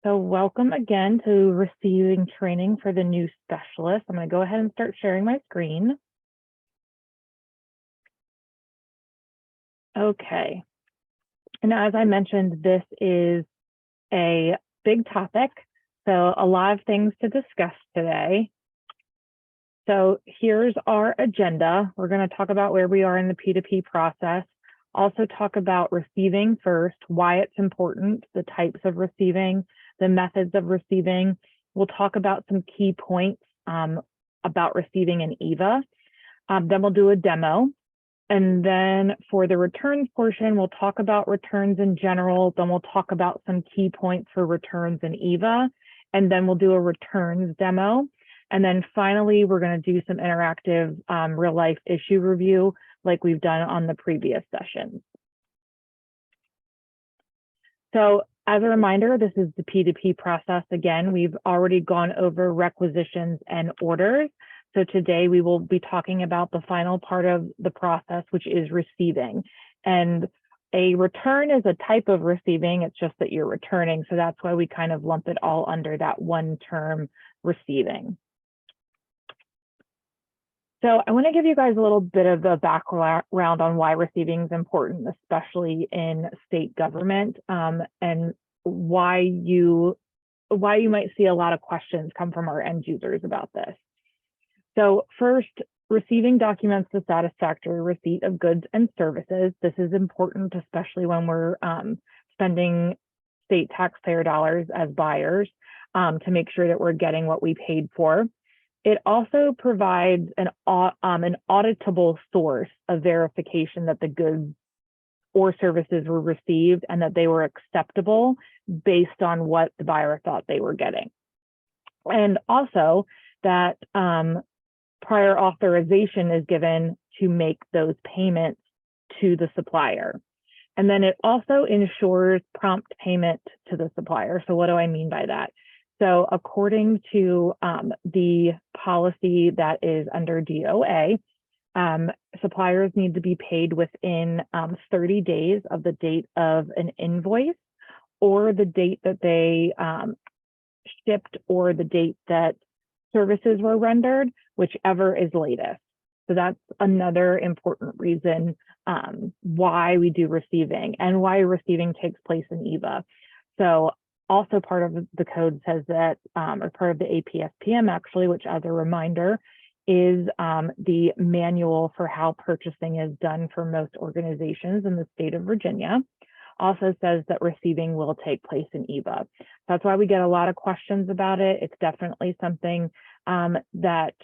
So welcome again to receiving training for the new specialist. I'm going to go ahead and start sharing my screen. Okay. And as I mentioned, this is a big topic, so a lot of things to discuss today. So here's our agenda. We're going to talk about where we are in the P2P process, also talk about receiving first, why it's important, the types of receiving, the methods of receiving. We'll talk about some key points about receiving in EVA. Then we'll do a demo. And then for the returns portion, we'll talk about returns in general. Then we'll talk about some key points for returns in EVA. And then we'll do a returns demo. And then finally, we're going to do some interactive real life issue review like we've done on the previous sessions. So as a reminder, this is the P2P process. Again, we've already gone over requisitions and orders. So today we will be talking about the final part of the process, which is receiving. And a return is a type of receiving. It's just that you're returning. So that's why we kind of lump it all under that one term, receiving. So I want to give you guys a little bit of the background on why receiving is important, especially in state government, and why you might see a lot of questions come from our end users about this. So first, receiving documents the satisfactory receipt of goods and services. This is important, especially when we're spending state taxpayer dollars as buyers to make sure that we're getting what we paid for. It also provides an auditable source of verification that the goods or services were received and that they were acceptable based on what the buyer thought they were getting. And also that prior authorization is given to make those payments to the supplier. And then it also ensures prompt payment to the supplier. So what do I mean by that? So according to the policy that is under DOA, suppliers need to be paid within 30 days of the date of an invoice or the date that they shipped or the date that services were rendered, whichever is latest. So that's another important reason why we do receiving and why receiving takes place in EVA. So also part of the code says that, or part of the APSPM actually, which as a reminder is the manual for how purchasing is done for most organizations in the state of Virginia, also says that receiving will take place in EVA. That's why we get a lot of questions about it. It's definitely something that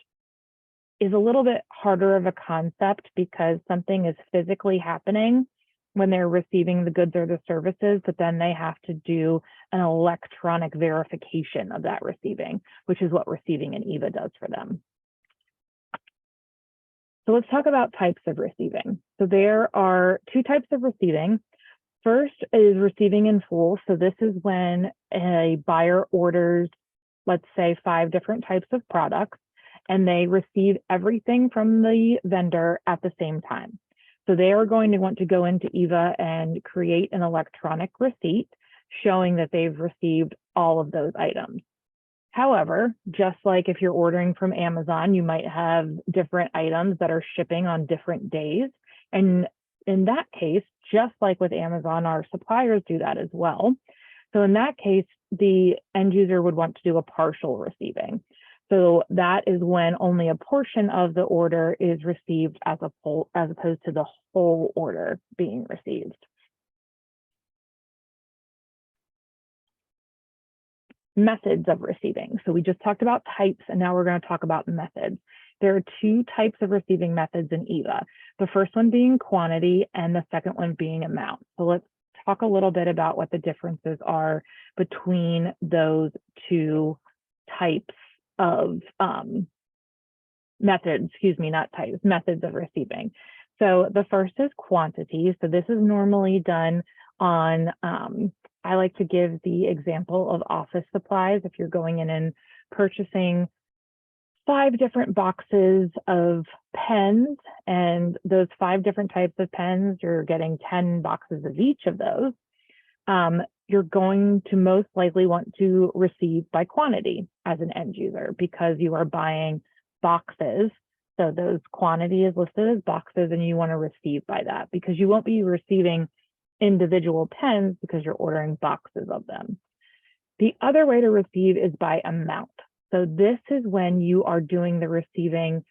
is a little bit harder of a concept because something is physically happening when they're receiving the goods or the services, but then they have to do an electronic verification of that receiving, which is what receiving in EVA does for them. So let's talk about types of receiving. So there are two types of receiving. First is receiving in full. So this is when a buyer orders, let's say 5 different types of products, and they receive everything from the vendor at the same time. So they are going to want to go into EVA and create an electronic receipt showing that they've received all of those items. However, just like if you're ordering from Amazon, you might have different items that are shipping on different days. And in that case, just like with Amazon, our suppliers do that as well. So in that case, the end user would want to do a partial receiving. So that is when only a portion of the order is received as a whole, as opposed to the whole order being received. Methods of receiving. So we just talked about types, and now we're going to talk about methods. There are 2 types of receiving methods in EVA. The first one being quantity and the second one being amount. So let's talk a little bit about what the differences are between those 2 types of methods, methods of receiving. So the first is quantity. So this is normally done on, I like to give the example of office supplies. If you're going in and purchasing 5 different boxes of pens, and those 5 different types of pens, you're getting 10 boxes of each of those. you're going to most likely want to receive by quantity as an end user because you are buying boxes. So those quantity is listed as boxes and you want to receive by that because you won't be receiving individual pens because you're ordering boxes of them. The other way to receive is by amount. So this is when you are doing the receiving.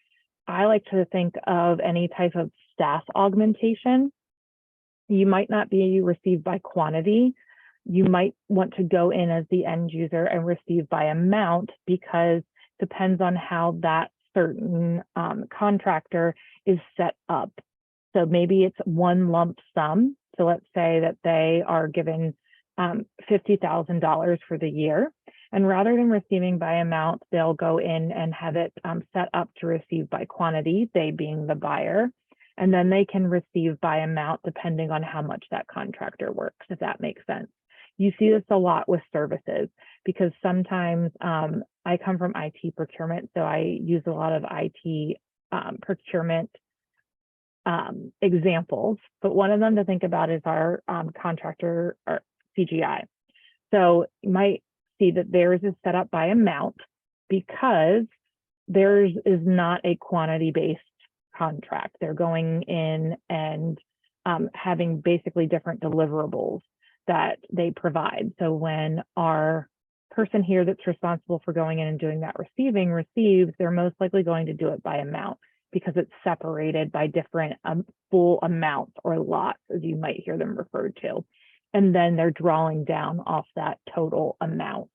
I like to think of any type of staff augmentation. You might not be received by quantity. You might want to go in as the end user and receive by amount because it depends on how that certain contractor is set up. So maybe it's one lump sum. So let's say that they are given $50,000 for the year. And rather than receiving by amount, they'll go in and have it set up to receive by quantity, they being the buyer. And then they can receive by amount depending on how much that contractor works, if that makes sense. You see this a lot with services because sometimes I come from IT procurement, so I use a lot of IT procurement examples, but one of them to think about is our contractor or CGI. So you might see that theirs is set up by amount because theirs is not a quantity-based contract. They're going in and having basically different deliverables that they provide. So when our person here that's responsible for going in and doing that receiving receives, they're most likely going to do it by amount because it's separated by different full amounts or lots, as you might hear them referred to. And then they're drawing down off that total amount.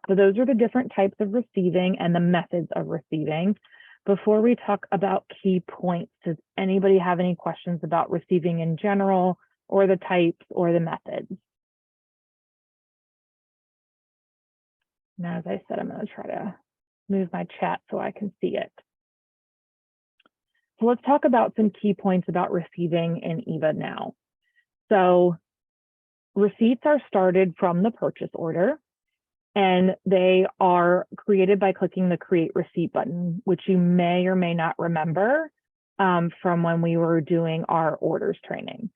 So those are the different types of receiving and the methods of receiving. Before we talk about key points, does anybody have any questions about receiving in general or the types or the methods? Now, as I said, I'm going to try to move my chat so I can see it. So let's talk about some key points about receiving in EVA now. So receipts are started from the purchase order, and they are created by clicking the Create Receipt button, which you may or may not remember from when we were doing our orders training.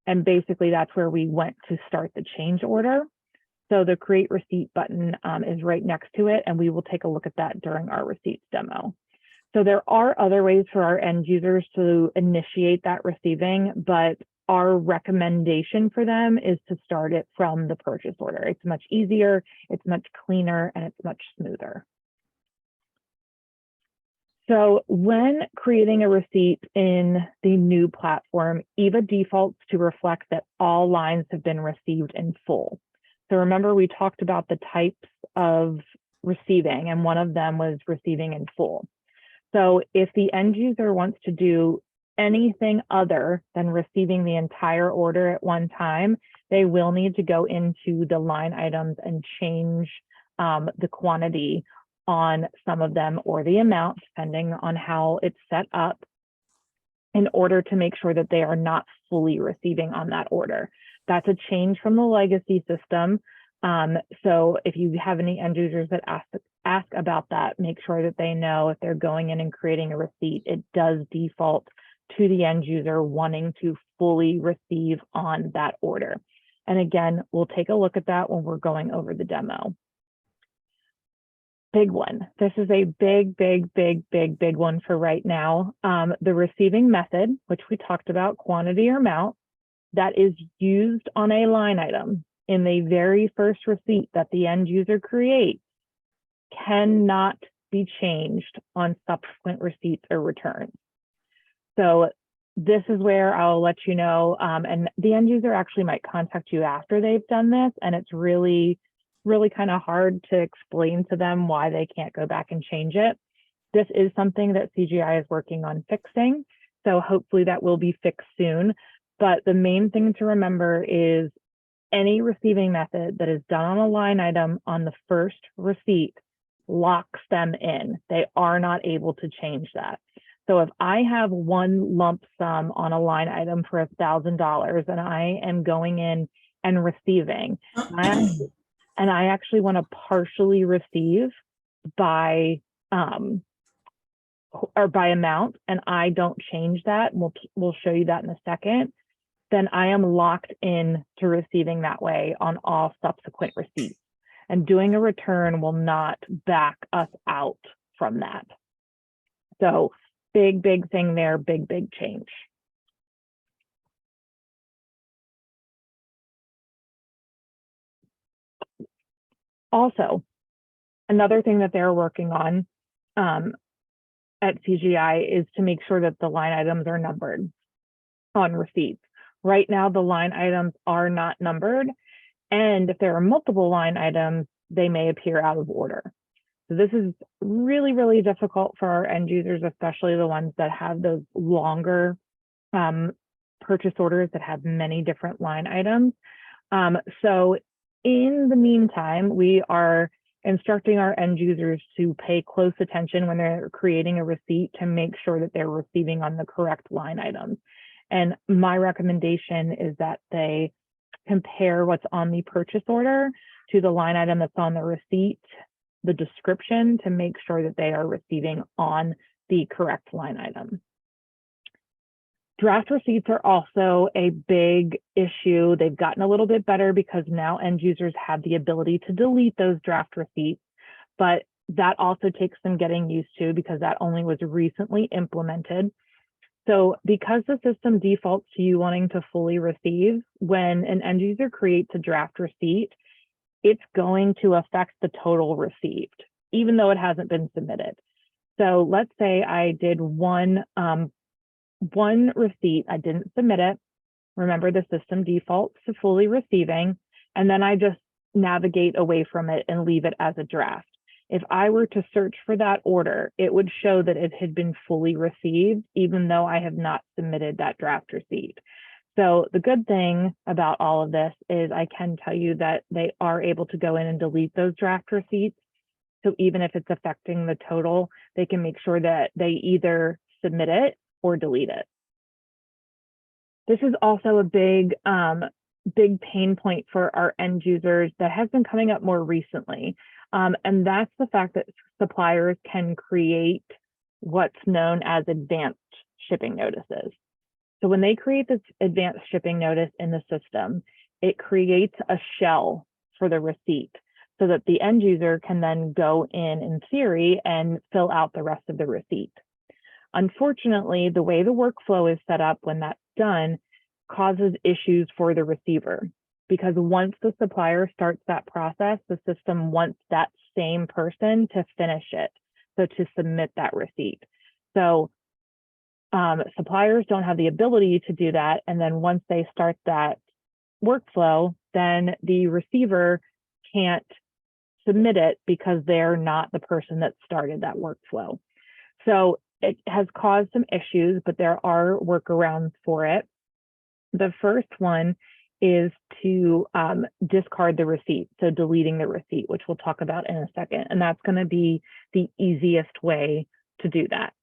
And basically, that's where we went to start the change order. So the Create Receipt button is right next to it, and we will take a look at that during our receipts demo. So there are other ways for our end users to initiate that receiving, but our recommendation for them is to start it from the purchase order. It's much easier, it's much cleaner, and it's much smoother. So when creating a receipt in the new platform, EVA defaults to reflect that all lines have been received in full. So remember, we talked about the types of receiving, and one of them was receiving in full. So if the end user wants to do anything other than receiving the entire order at one time, they will need to go into the line items and change the quantity on some of them or the amount, depending on how it's set up, in order to make sure that they are not fully receiving on that order. That's a change from the legacy system. So if you have any end users that ask about that, make sure that they know if they're going in and creating a receipt, it does default to the end user wanting to fully receive on that order. And again, we'll take a look at that when we're going over the demo. Big one. This is a big one for right now. The receiving method, which we talked about, quantity or amount, that is used on a line item in the very first receipt that the end user creates cannot be changed on subsequent receipts or returns. So this is where I'll let you know, and the end user actually might contact you after they've done this, and it's really kind of hard to explain to them why they can't go back and change it. This is something that CGI is working on fixing, so hopefully that will be fixed soon. But the main thing to remember is any receiving method that is done on a line item on the first receipt locks them in. They are not able to change that. So if I have one lump sum on a line item for $1,000 and I am going in and receiving, and I actually want to partially receive by or by amount, and I don't change that, we'll show you that in a second, then I am locked in to receiving that way on all subsequent receipts. And doing a return will not back us out from that. So big thing there, big change. Also, another thing that they're working on at CGI is to make sure that the line items are numbered on receipts. Right now, the line items are not numbered. And if there are multiple line items, they may appear out of order. So this is really difficult for our end users, especially the ones that have those longer purchase orders that have many different line items. So in the meantime, we are instructing our end users to pay close attention when they're creating a receipt to make sure that they're receiving on the correct line items. And my recommendation is that they compare what's on the purchase order to the line item that's on the receipt, the description, to make sure that they are receiving on the correct line item. Draft receipts are also a big issue. They've gotten a little bit better because now end users have the ability to delete those draft receipts, but that also takes some getting used to because that only was recently implemented. So because the system defaults to you wanting to fully receive, when an end user creates a draft receipt, it's going to affect the total received, even though it hasn't been submitted. So let's say I did one receipt, I didn't submit it. Remember, the system defaults to fully receiving, and then I just navigate away from it and leave it as a draft. If I were to search for that order, it would show that it had been fully received, even though I have not submitted that draft receipt. So the good thing about all of this is I can tell you that they are able to go in and delete those draft receipts. So even if it's affecting the total, they can make sure that they either submit it or delete it. This is also a big pain point for our end users that has been coming up more recently. And that's the fact that suppliers can create what's known as advanced shipping notices. So when they create this advanced shipping notice in the system, it creates a shell for the receipt so that the end user can then go in theory, and fill out the rest of the receipt. Unfortunately, the way the workflow is set up when that's done causes issues for the receiver, because once the supplier starts that process, the system wants that same person to finish it, so to submit that receipt. So suppliers don't have the ability to do that. And then once they start that workflow, then the receiver can't submit it because they're not the person that started that workflow. So it has caused some issues, but there are workarounds for it. The first one is to discard the receipt, so deleting the receipt, which we'll talk about in a second. And that's going to be the easiest way to do that.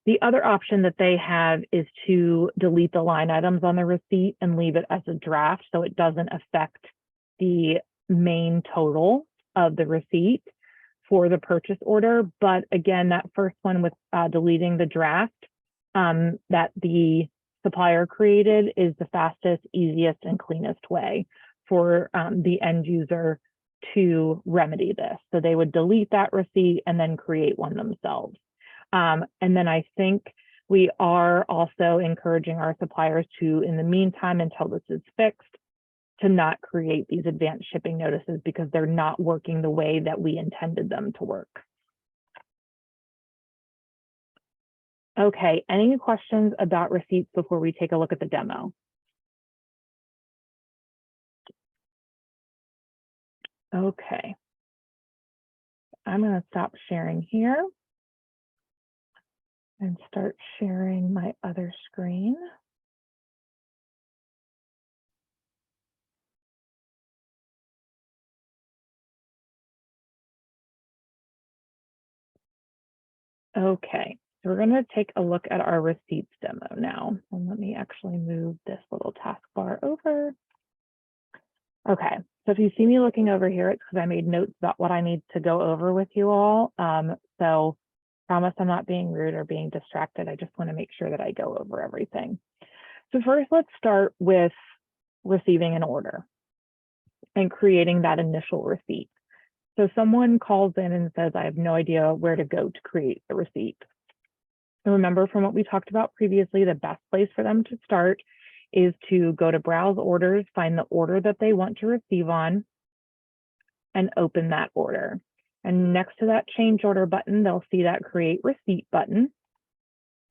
The other option that they have is to delete the line items on the receipt and leave it as a draft, so it doesn't affect the main total of the receipt for the purchase order. But again, that first one with deleting the draft that the supplier created is the fastest, easiest, and cleanest way for the end user to remedy this. So they would delete that receipt and then create one themselves. And then I think we are also encouraging our suppliers to, in the meantime, until this is fixed, to not create these advanced shipping notices because they're not working the way that we intended them to work. Okay, any questions about receipts before we take a look at the demo? Okay, I'm going to stop sharing here and start sharing my other screen. Okay, so we're going to take a look at our receipts demo now. And let me actually move this little taskbar over. Okay, so if you see me looking over here, it's because I made notes about what I need to go over with you all. So promise I'm not being rude or being distracted. I just want to make sure that I go over everything. So first, let's start with receiving an order and creating that initial receipt. So someone calls in and says, I have no idea where to go to create a receipt. And remember from what we talked about previously, the best place for them to start is to go to Browse Orders, find the order that they want to receive on, and open that order. And next to that change order button, they'll see that Create Receipt button,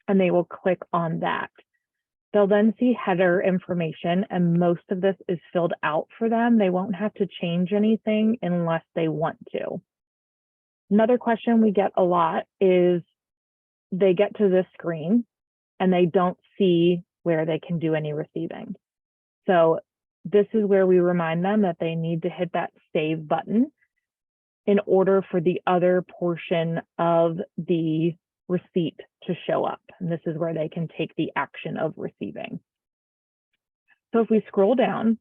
and they will click on that. They'll then see header information, and most of this is filled out for them. They won't have to change anything unless they want to. Another question we get a lot is they get to this screen and they don't see where they can do any receiving. So this is where we remind them that they need to hit that Save button in order for the other portion of the receipt to show up. And this is where they can take the action of receiving. So if we scroll down,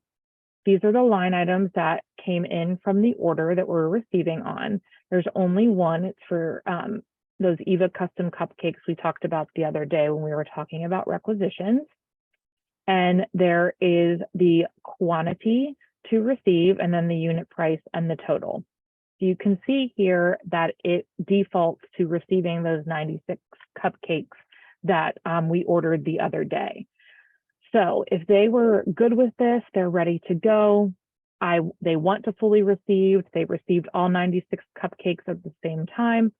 these are the line items that came in from the order that we're receiving on. There's only one. It's for those Eva custom cupcakes we talked about the other day when we were talking about requisitions. And there is the quantity to receive, and then the unit price and the total. You can see here that it defaults to receiving those 96 cupcakes that we ordered the other day. So if they were good with this, they're ready to go. They want to fully receive, they received all 96 cupcakes at the same time.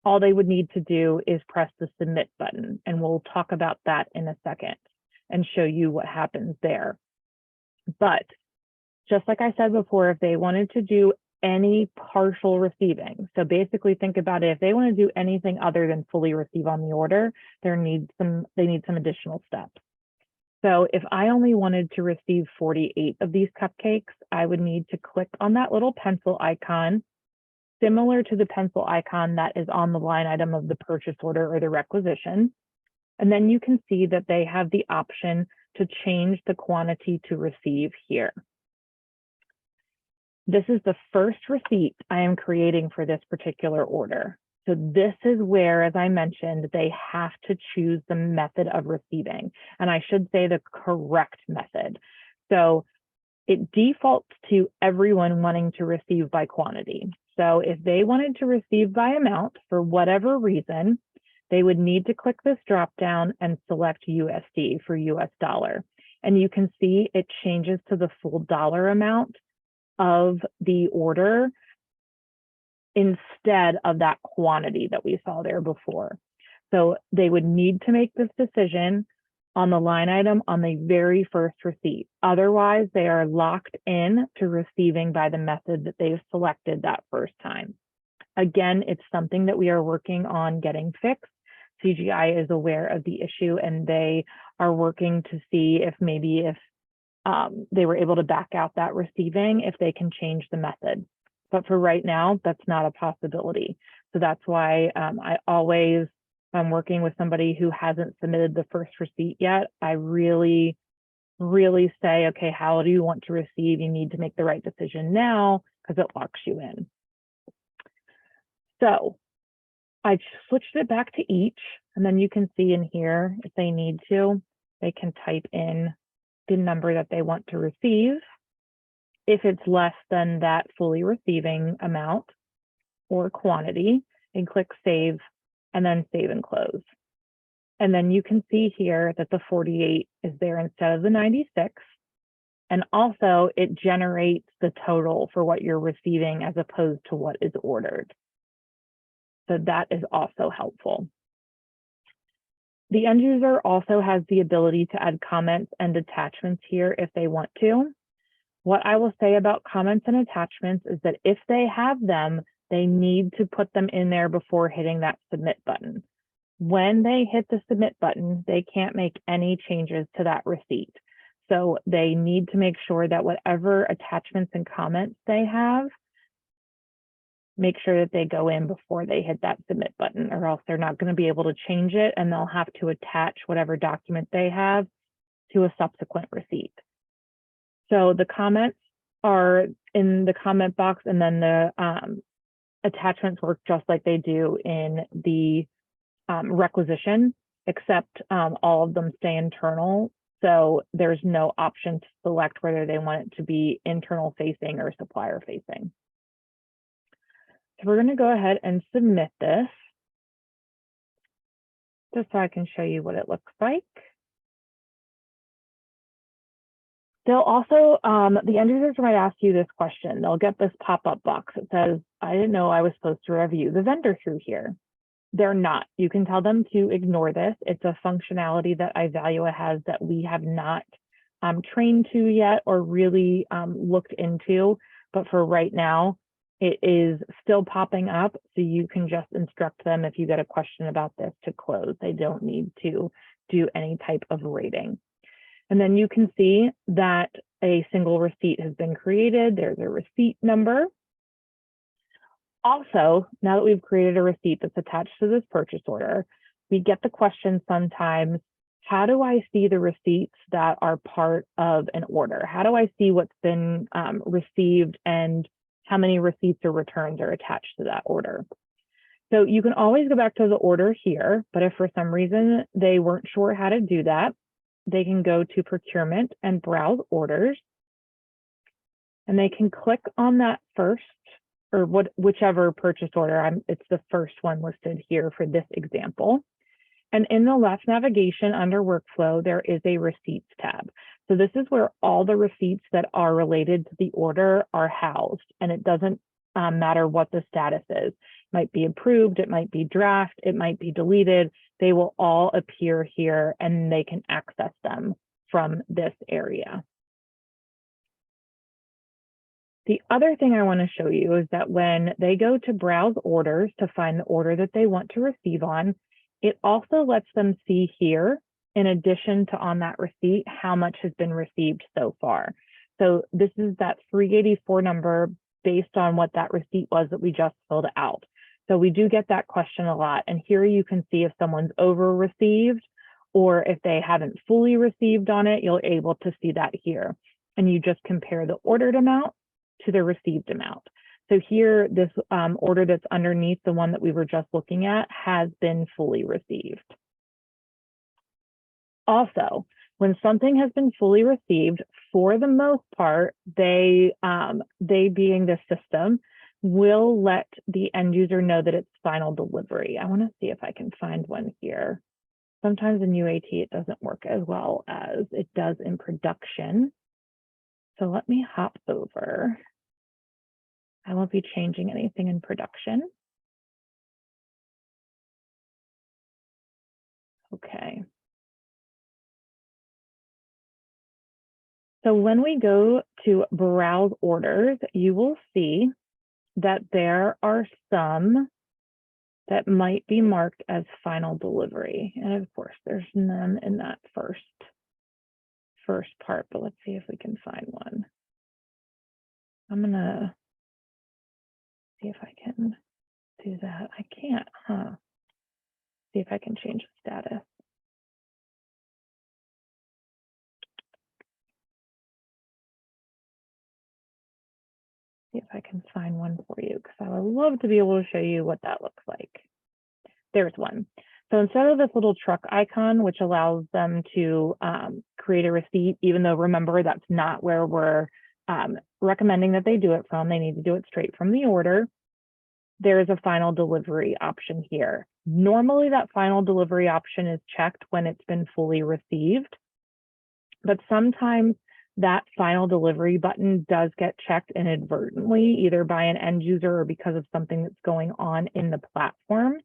All they would need to do is press the Submit button, and we'll talk about that in a second and show you what happens there. But just like I said before, if they wanted to do any partial receiving, so basically think about it, if they want to do anything other than fully receive on the order, they need some additional steps. So if I only wanted to receive 48 of these cupcakes, I would need to click on that little pencil icon, similar to the pencil icon that is on the line item of the purchase order or the requisition. And then you can see that they have the option to change the quantity to receive here. This is the first receipt I am creating for this particular order. So this is where, as I mentioned, they have to choose the method of receiving. And I should say the correct method. So it defaults to everyone wanting to receive by quantity. So if they wanted to receive by amount for whatever reason, they would need to click this drop down and select USD for US dollar. And you can see it changes to the full dollar amount of the order instead of that quantity that we saw there before. So they would need to make this decision on the line item on the very first receipt. Otherwise, they are locked in to receiving by the method that they've selected that first time. Again, it's something that we are working on getting fixed. CGI is aware of the issue, and they are working to see if maybe if they were able to back out that receiving, if they can change the method. But for right now, that's not a possibility. So that's why I always, if I'm working with somebody who hasn't submitted the first receipt yet, I really say, okay, how do you want to receive? You need to make the right decision now because it locks you in. So I switched it back to each, and then you can see in here, if they need to, they can type in the number that they want to receive. If it's less than that fully receiving amount or quantity, and click Save, and then Save and Close. And then you can see here that the 48 is there instead of the 96. And also it generates the total for what you're receiving as opposed to what is ordered. So that is also helpful. The end user also has the ability to add comments and attachments here if they want to. What I will say about comments and attachments is that if they have them, they need to put them in there before hitting that Submit button. When they hit the Submit button, they can't make any changes to that receipt. So they need to make sure that whatever attachments and comments they have, make sure that they go in before they hit that Submit button, or else they're not going to be able to change it, and they'll have to attach whatever document they have to a subsequent receipt. So the comments are in the comment box, and then the attachments work just like they do in the requisition, except all of them stay internal So there's no option to select whether they want it to be internal facing or supplier facing. So we're going to go ahead and submit this just so I can show you what it looks like. They'll also, the end users might ask you this question. They'll get this pop-up box that says, I didn't know I was supposed to review the vendor through here. They're not. You can tell them to ignore this. It's a functionality that Ivalua has that we have not trained to yet or really looked into. But for right now, it is still popping up. So you can just instruct them if you get a question about this to close. They don't need to do any type of rating. And then you can see that a single receipt has been created. There's a receipt number. Also, now that we've created a receipt that's attached to this purchase order, we get the question sometimes, how do I see the receipts that are part of an order? How do I see what's been received and how many receipts or returns are attached to that order? So you can always go back to the order here, but if for some reason they weren't sure how to do that, they can go to procurement and browse orders, and they can click on that first or whichever purchase order. It's the first one listed here for this example. And in the left navigation under workflow, there is a receipts tab. So this is where all the receipts that are related to the order are housed, and it doesn't matter what the status is. It might be approved, it might be draft, it might be deleted. They will all appear here and they can access them from this area. The other thing I want to show you is that when they go to browse orders to find the order that they want to receive on, it also lets them see here, in addition to on that receipt, how much has been received so far. So this is that 384 number based on what that receipt was that we just filled out. So we do get that question a lot. And here you can see if someone's over received or if they haven't fully received on it, you're able to see that here. And you just compare the ordered amount to the received amount. So here, this order that's underneath the one that we were just looking at has been fully received. Also, when something has been fully received, for the most part, they being the system, will let the end user know that it's final delivery. I want to see if I can find one here. Sometimes in UAT, it doesn't work as well as it does in production. So let me hop over. I won't be changing anything in production. Okay. So when we go to browse orders, you will see that there are some that might be marked as final delivery. And of course, there's none in that first part, but let's see if we can find one. I'm gonna see if I can do that. I can't, huh? See if I can change the status. See if I can find one for you, because I would love to be able to show you what that looks like. There's one. So instead of this little truck icon, which allows them to create a receipt, even though remember, that's not where we're recommending that they do it from, they need to do it straight from the order. There is a final delivery option here. Normally that final delivery option is checked when it's been fully received, but sometimes that final delivery button does get checked inadvertently, either by an end user or because of something that's going on in the platform.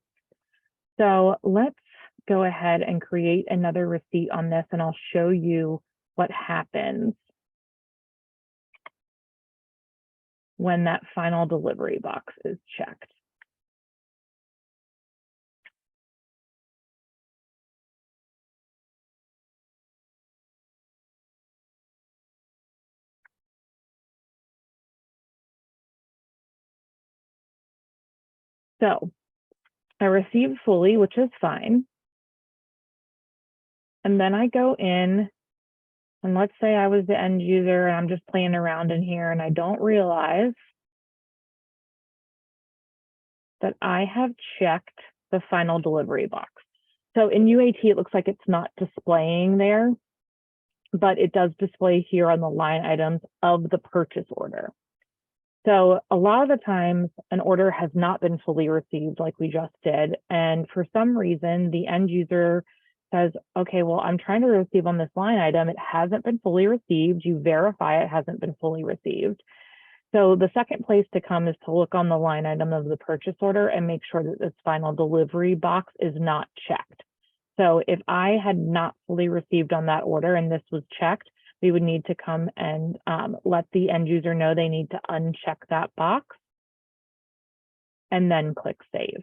So let's go ahead and create another receipt on this, and I'll show you what happens when that final delivery box is checked. So I received fully, which is fine. And then I go in, and let's say I was the end user and I'm just playing around in here and I don't realize that I have checked the final delivery box. So in UAT, it looks like it's not displaying there. but it does display here on the line items of the purchase order. So a lot of the times an order has not been fully received like we just did. And for some reason, the end user says, okay, well, I'm trying to receive on this line item. It hasn't been fully received. You verify it hasn't been fully received. So the second place to come is to look on the line item of the purchase order and make sure that this final delivery box is not checked. So if I had not fully received on that order and this was checked, we would need to come and let the end user know they need to uncheck that box and then click save.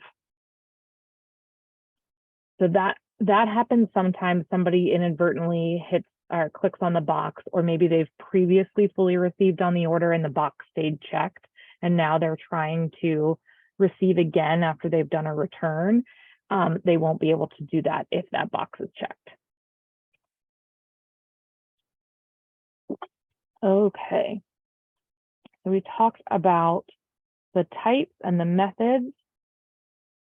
So that happens sometimes. Somebody inadvertently hits or clicks on the box, or maybe they've previously fully received on the order and the box stayed checked, and now they're trying to receive again after they've done a return. They won't be able to do that if that box is checked. Okay, so we talked about the types and the methods,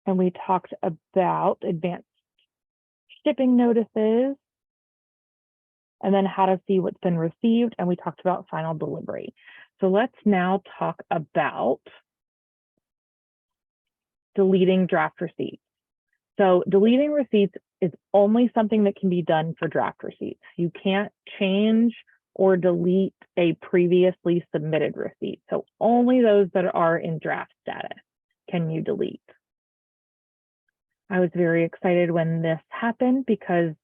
and we talked about advanced shipping notices, and then how to see what's been received, and we talked about final delivery. So let's now talk about deleting draft receipts. So deleting receipts is only something that can be done for draft receipts. You can't change or delete a previously submitted receipt. So only those that are in draft status can you delete. I was very excited when this happened because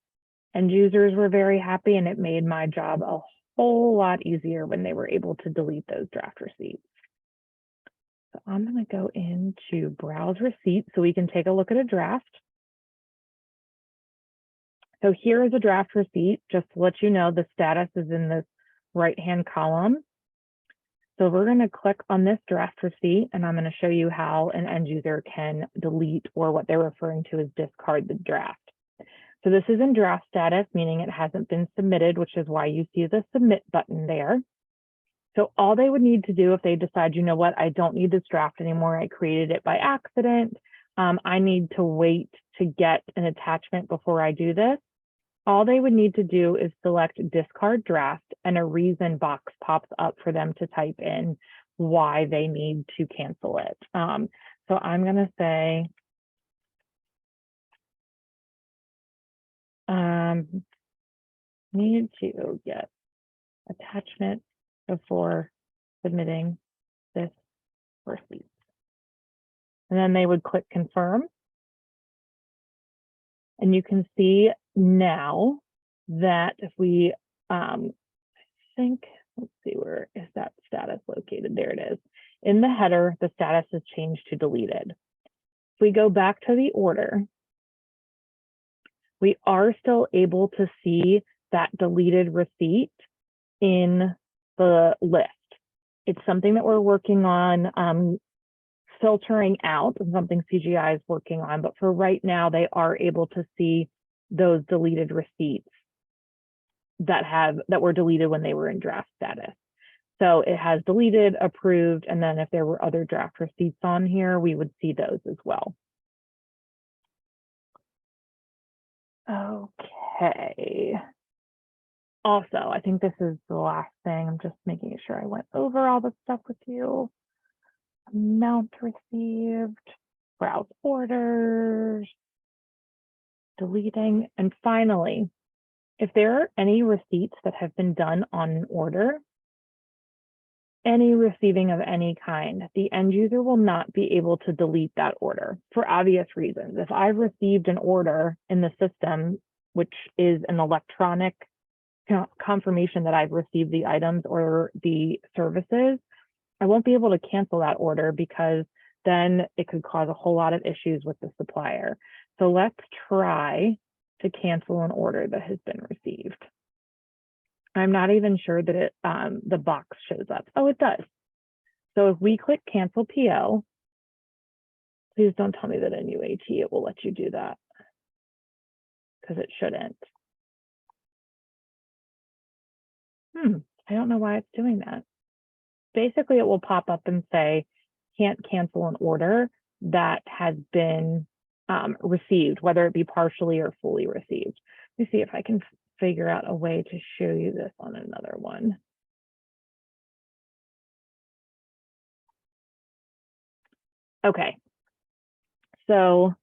end users were very happy, and it made my job a whole lot easier when they were able to delete those draft receipts. So I'm going to go into browse receipts so we can take a look at a draft. So here is a draft receipt. Just to let you know, the status is in this right-hand column. So we're going to click on this draft receipt, and I'm going to show you how an end user can delete, or what they're referring to as discard, the draft. So this is in draft status, meaning it hasn't been submitted, which is why you see the submit button there. So all they would need to do if they decide, you know what, I don't need this draft anymore, I created it by accident, I need to wait to get an attachment before I do this, all they would need to do is select discard draft, and a reason box pops up for them to type in why they need to cancel it. So I'm going to say, need to get attachment before submitting this receipt. And then they would click confirm. And you can see now that if we, let's see, where is that status located? There it is. In the header, the status has changed to deleted. If we go back to the order, we are still able to see that deleted receipt in the list. It's something that we're working on filtering out, and something CGI is working on, but for right now, they are able to see those deleted receipts that were deleted when they were in draft status. So it has deleted, approved, and then if there were other draft receipts on here, we would see those as well. Okay. Also, I think this is the last thing. I'm just making sure I went over all the stuff with you. Amount received, browse orders, deleting, and finally, if there are any receipts that have been done on an order, any receiving of any kind, the end user will not be able to delete that order for obvious reasons. If I've received an order in the system, which is an electronic confirmation that I've received the items or the services, I won't be able to cancel that order because then it could cause a whole lot of issues with the supplier. So let's try to cancel an order that has been received. I'm not even sure that the box shows up. Oh, it does. So if we click cancel PO, please don't tell me that in UAT it will let you do that, because it shouldn't. I don't know why it's doing that. Basically, it will pop up and say, can't cancel an order that has been received, whether it be partially or fully received. Let me see if I can figure out a way to show you this on another one. Okay, so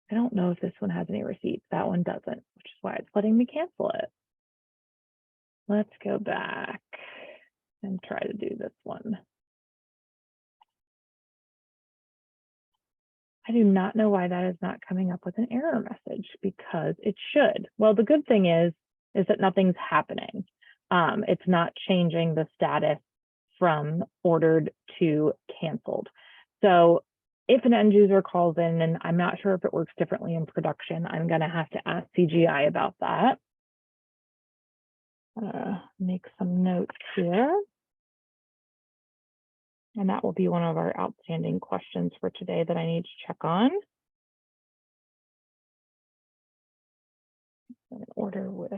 I don't know if this one has any receipts. That one doesn't, which is why it's letting me cancel it. Let's go back and try to do this one. I do not know why that is not coming up with an error message, because it should. Well, the good thing is that nothing's happening. It's not changing the status from ordered to canceled. So if an end user calls in, and I'm not sure if it works differently in production, I'm going to have to ask CGI about that. Make some notes here. And that will be one of our outstanding questions for today that I need to check on. Order with.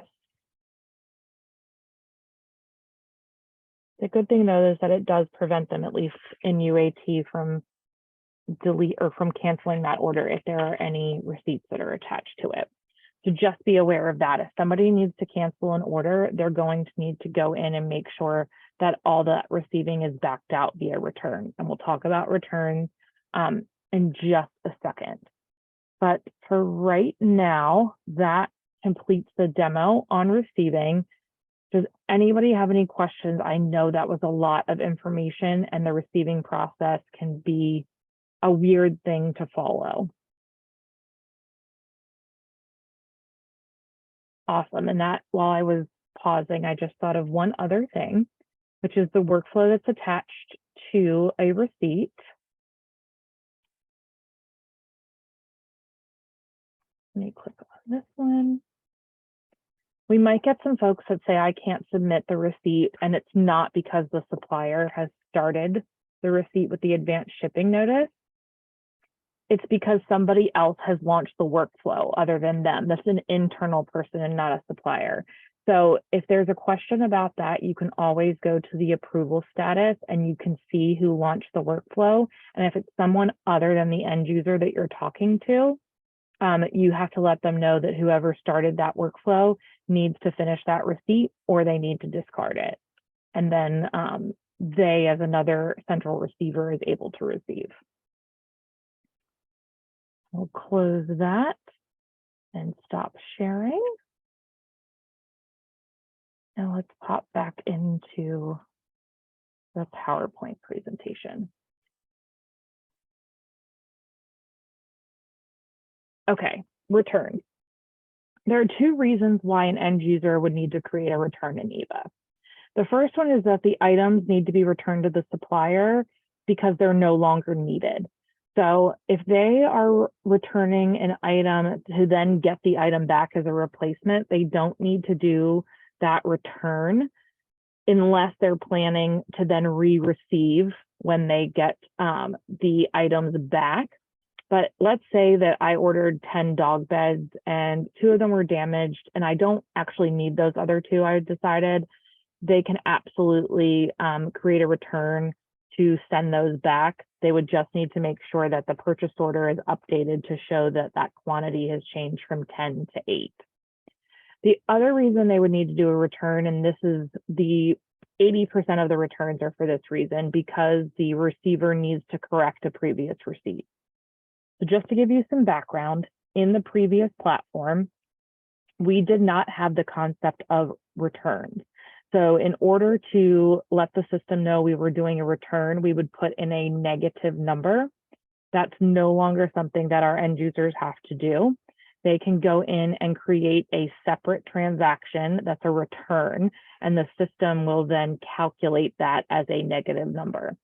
The good thing though is that it does prevent them, at least in UAT, from delete or from canceling that order if there are any receipts that are attached to it. So just be aware of that. If somebody needs to cancel an order, they're going to need to go in and make sure that all that receiving is backed out via return. And we'll talk about returns in just a second. But for right now, that completes the demo on receiving. Does anybody have any questions? I know that was a lot of information, and the receiving process can be a weird thing to follow. Awesome. And that, while I was pausing, I just thought of one other thing, which is the workflow that's attached to a receipt. Let me click on this one. We might get some folks that say, I can't submit the receipt, and it's not because the supplier has started the receipt with the advanced shipping notice. It's because somebody else has launched the workflow other than them. That's an internal person and not a supplier. So if there's a question about that, you can always go to the approval status and you can see who launched the workflow. And if it's someone other than the end user that you're talking to, you have to let them know that whoever started that workflow needs to finish that receipt or they need to discard it. And then they, as another central receiver, is able to receive. We'll close that and stop sharing. And let's pop back into the PowerPoint presentation. Okay, return. There are two reasons why an end user would need to create a return in EVA. The first one is that the items need to be returned to the supplier because they're no longer needed. So if they are returning an item to then get the item back as a replacement, they don't need to do that return unless they're planning to then re-receive when they get the items back. But let's say that I ordered 10 dog beds and 2 of them were damaged and I don't actually need those other 2, I decided. They can absolutely create a return to send those back. They would just need to make sure that the purchase order is updated to show that that quantity has changed from 10 to 8. The other reason they would need to do a return, and this is the 80% of the returns are for this reason, because the receiver needs to correct a previous receipt. So just to give you some background, in the previous platform, we did not have the concept of returns. So in order to let the system know we were doing a return, we would put in a negative number. That's no longer something that our end users have to do. They can go in and create a separate transaction that's a return, and the system will then calculate that as a negative number.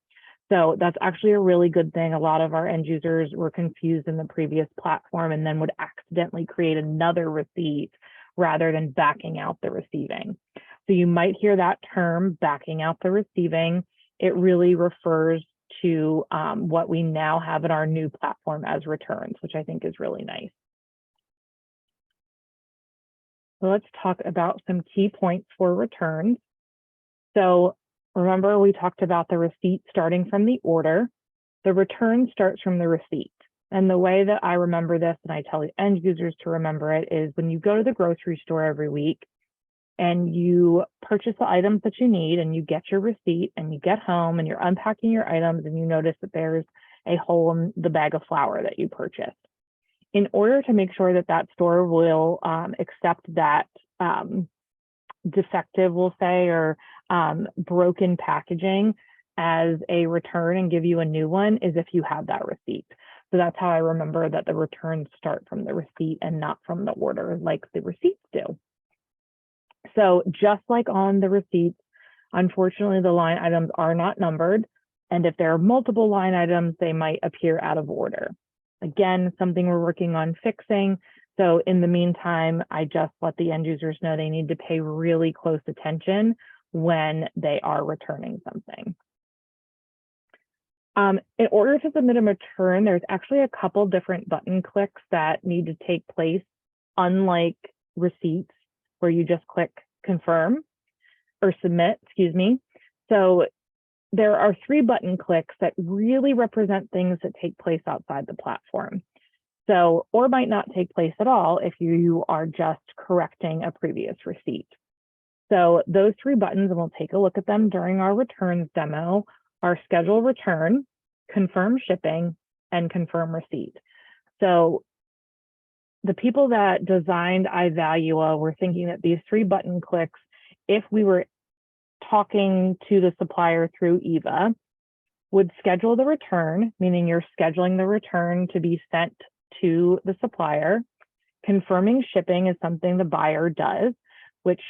So that's actually a really good thing. A lot of our end users were confused in the previous platform and then would accidentally create another receipt rather than backing out the receiving. So you might hear that term, backing out the receiving. It really refers to what we now have in our new platform as returns, which I think is really nice. So let's talk about some key points for returns. So remember, we talked about the receipt starting from the order. The return starts from the receipt. And the way that I remember this, and I tell end users to remember it, is when you go to the grocery store every week, and you purchase the items that you need and you get your receipt and you get home and you're unpacking your items and you notice that there's a hole in the bag of flour that you purchased. In order to make sure that that store will accept that defective, we'll say, or broken packaging as a return and give you a new one is if you have that receipt. So that's how I remember that the returns start from the receipt and not from the order like the receipts do. So just like on the receipts, unfortunately, the line items are not numbered. And if there are multiple line items, they might appear out of order. Again, something we're working on fixing. So in the meantime, I just let the end users know they need to pay really close attention when they are returning something. In order to submit a return, there's actually a couple different button clicks that need to take place, unlike receipts, where you just click confirm or submit, excuse me. So there are 3 button clicks that really represent things that take place outside the platform. So, or might not take place at all if you are just correcting a previous receipt. So those 3 buttons, and we'll take a look at them during our returns demo, are schedule return, confirm shipping, and confirm receipt. So the people that designed iValua were thinking that these 3 button clicks, if we were talking to the supplier through EVA, would schedule the return, meaning you're scheduling the return to be sent to the supplier. Confirming shipping is something the buyer does, which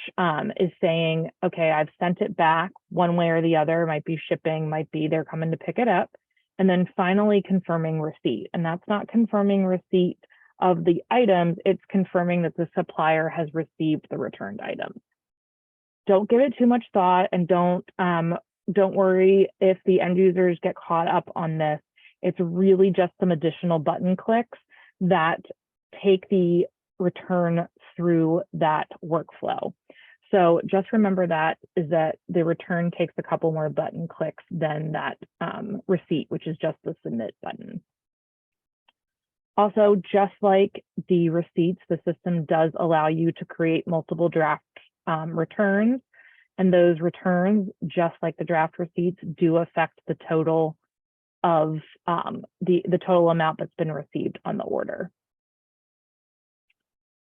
is saying, okay, I've sent it back one way or the other, might be shipping, might be they're coming to pick it up. And then finally confirming receipt. And that's not confirming receipt of the items, it's confirming that the supplier has received the returned items. Don't give it too much thought, and don't worry if the end users get caught up on this. It's really just some additional button clicks that take the return through that workflow. So just remember that is that the return takes a couple more button clicks than that receipt, which is just the submit button. Also, just like the receipts, the system does allow you to create multiple draft returns, and those returns, just like the draft receipts, do affect the total of the total amount that's been received on the order.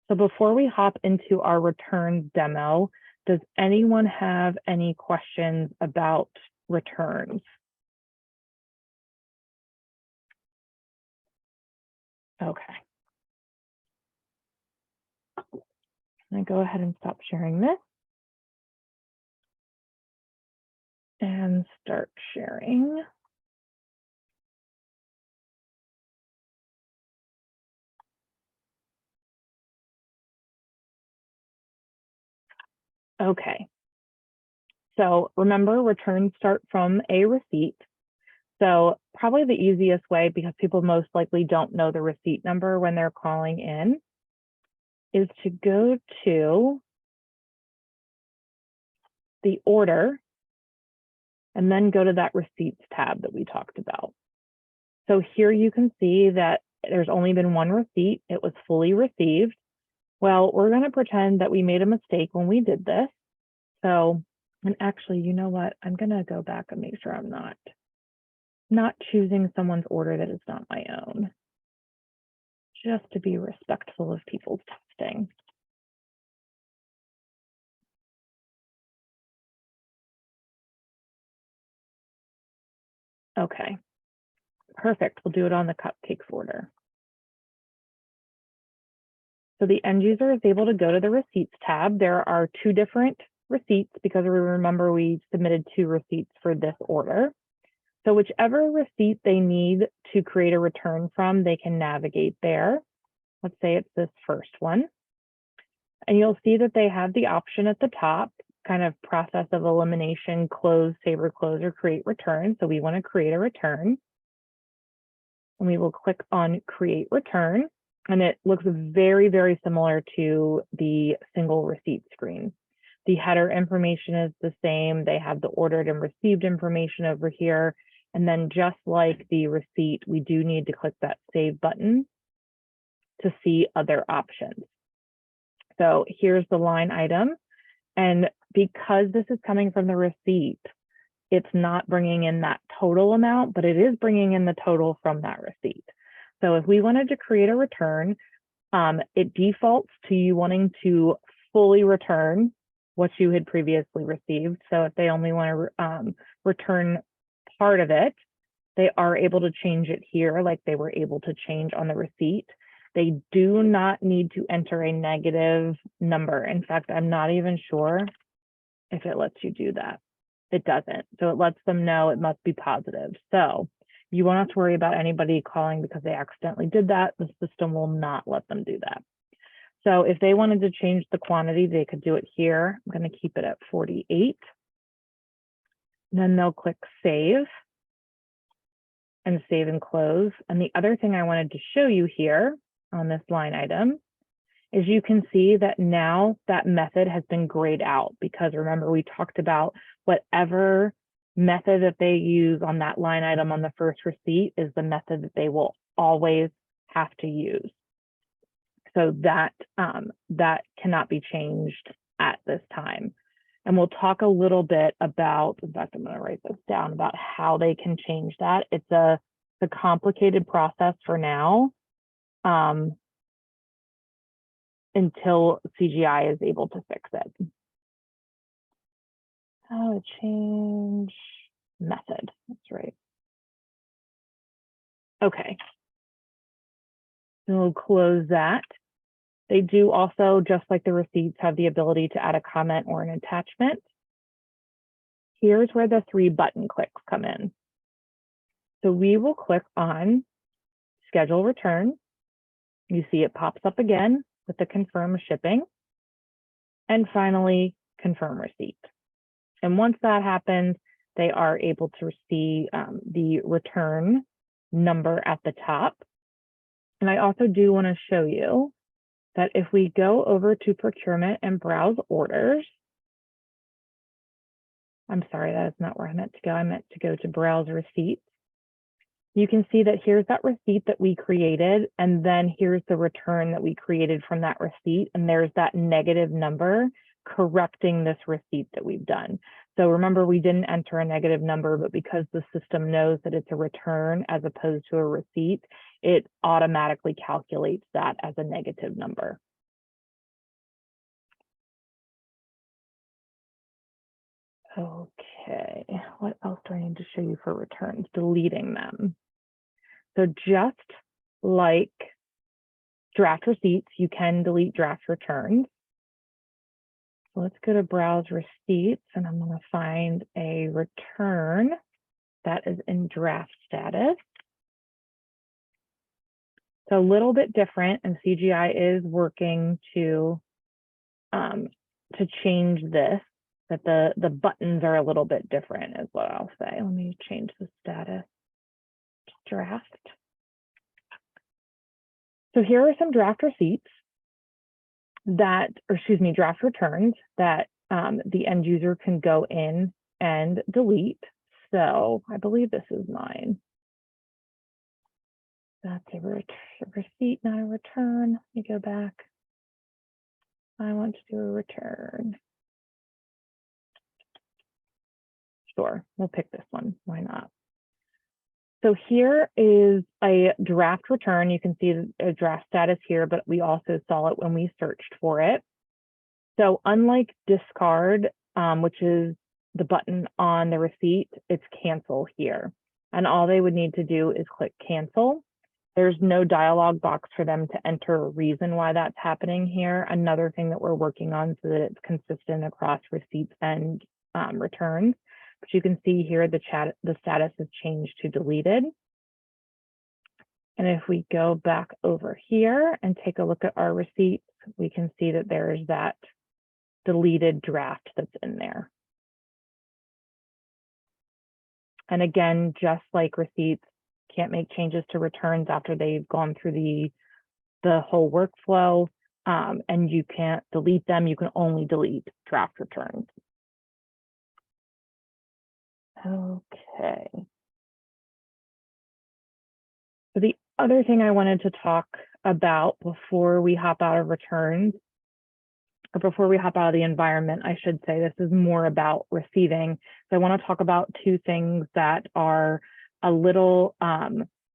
So before we hop into our returns demo, does anyone have any questions about returns? Okay. I'm going to go ahead and stop sharing this and start sharing. Okay. So remember, returns start from a receipt. So probably the easiest way, because people most likely don't know the receipt number when they're calling in, is to go to the order and then go to that receipts tab that we talked about. So here you can see that there's only been one receipt. It was fully received. Well, we're going to pretend that we made a mistake when we did this. So, and actually, you know what? I'm going to go back and make sure I'm not choosing someone's order that is not my own, just to be respectful of people's testing. Okay, perfect. We'll do it on the cupcakes order. So the end user is able to go to the receipts tab. There are 2 different receipts because remember we submitted 2 receipts for this order. So whichever receipt they need to create a return from, they can navigate there. Let's say it's this first one. And you'll see that they have the option at the top, kind of process of elimination, close, save or close, or create return. So we want to create a return. And we will click on create return. And it looks very, very similar to the single receipt screen. The header information is the same. They have the ordered and received information over here. And then just like the receipt, we do need to click that save button to see other options. So here's the line item. And because this is coming from the receipt, it's not bringing in that total amount, but it is bringing in the total from that receipt. So if we wanted to create a return, it defaults to you wanting to fully return what you had previously received. So if they only want to return part of it, they are able to change it here like they were able to change on the receipt. They do not need to enter a negative number. In fact, I'm not even sure if it lets you do that. It doesn't. So it lets them know it must be positive. So you won't have to worry about anybody calling because they accidentally did that. The system will not let them do that. So if they wanted to change the quantity, they could do it here. I'm going to keep it at 48. And then they'll click save and save and close. And the other thing I wanted to show you here on this line item is you can see that now that method has been grayed out, because remember we talked about whatever method that they use on that line item on the first receipt is the method that they will always have to use. So that that cannot be changed at this time. And we'll talk a little bit about, in fact, I'm going to write this down, about how they can change that. It's a complicated process for now, until CGI is able to fix it. How to change method, that's right. Okay, so we'll close that. They do also, just like the receipts, have the ability to add a comment or an attachment. Here's where the 3 button clicks come in. So we will click on schedule return. You see it pops up again with the confirm shipping. And finally, confirm receipt. And once that happens, they are able to see the return number at the top. And I also do want to show you that if we go over to procurement and browse orders, I'm sorry, that is not where I meant to go. I meant to go to browse receipts. You can see that here's that receipt that we created, and then here's the return that we created from that receipt, and there's that negative number correcting this receipt that we've done. So remember, we didn't enter a negative number, but because the system knows that it's a return as opposed to a receipt, it automatically calculates that as a negative number. Okay, what else do I need to show you for returns? Deleting them. So just like draft receipts, you can delete draft returns. So let's go to browse receipts, and I'm going to find a return that is in draft status. So a little bit different, and CGI is working to change this, that the buttons are a little bit different is what I'll say. Let me change the status to draft. So here are some draft receipts that, or excuse me, draft returns that the end user can go in and delete. So I believe this is mine. That's a receipt, not a return. Let me go back. I want to do a return. Sure, we'll pick this one. Why not? So here is a draft return. You can see a draft status here, but we also saw it when we searched for it. So unlike discard, which is the button on the receipt, it's cancel here. And all they would need to do is click cancel. There's no dialog box for them to enter a reason why that's happening here. Another thing that we're working on so that it's consistent across receipts and returns. But you can see here the status has changed to deleted. And if we go back over here and take a look at our receipts, we can see that there's that deleted draft that's in there. And again, just like receipts, can't make changes to returns after they've gone through the whole workflow, and you can't delete them. You can only delete draft returns. Okay. So the other thing I wanted to talk about before we hop out of returns But before we hop out of the environment, I should say this is more about receiving. So I want to talk about two things that are a little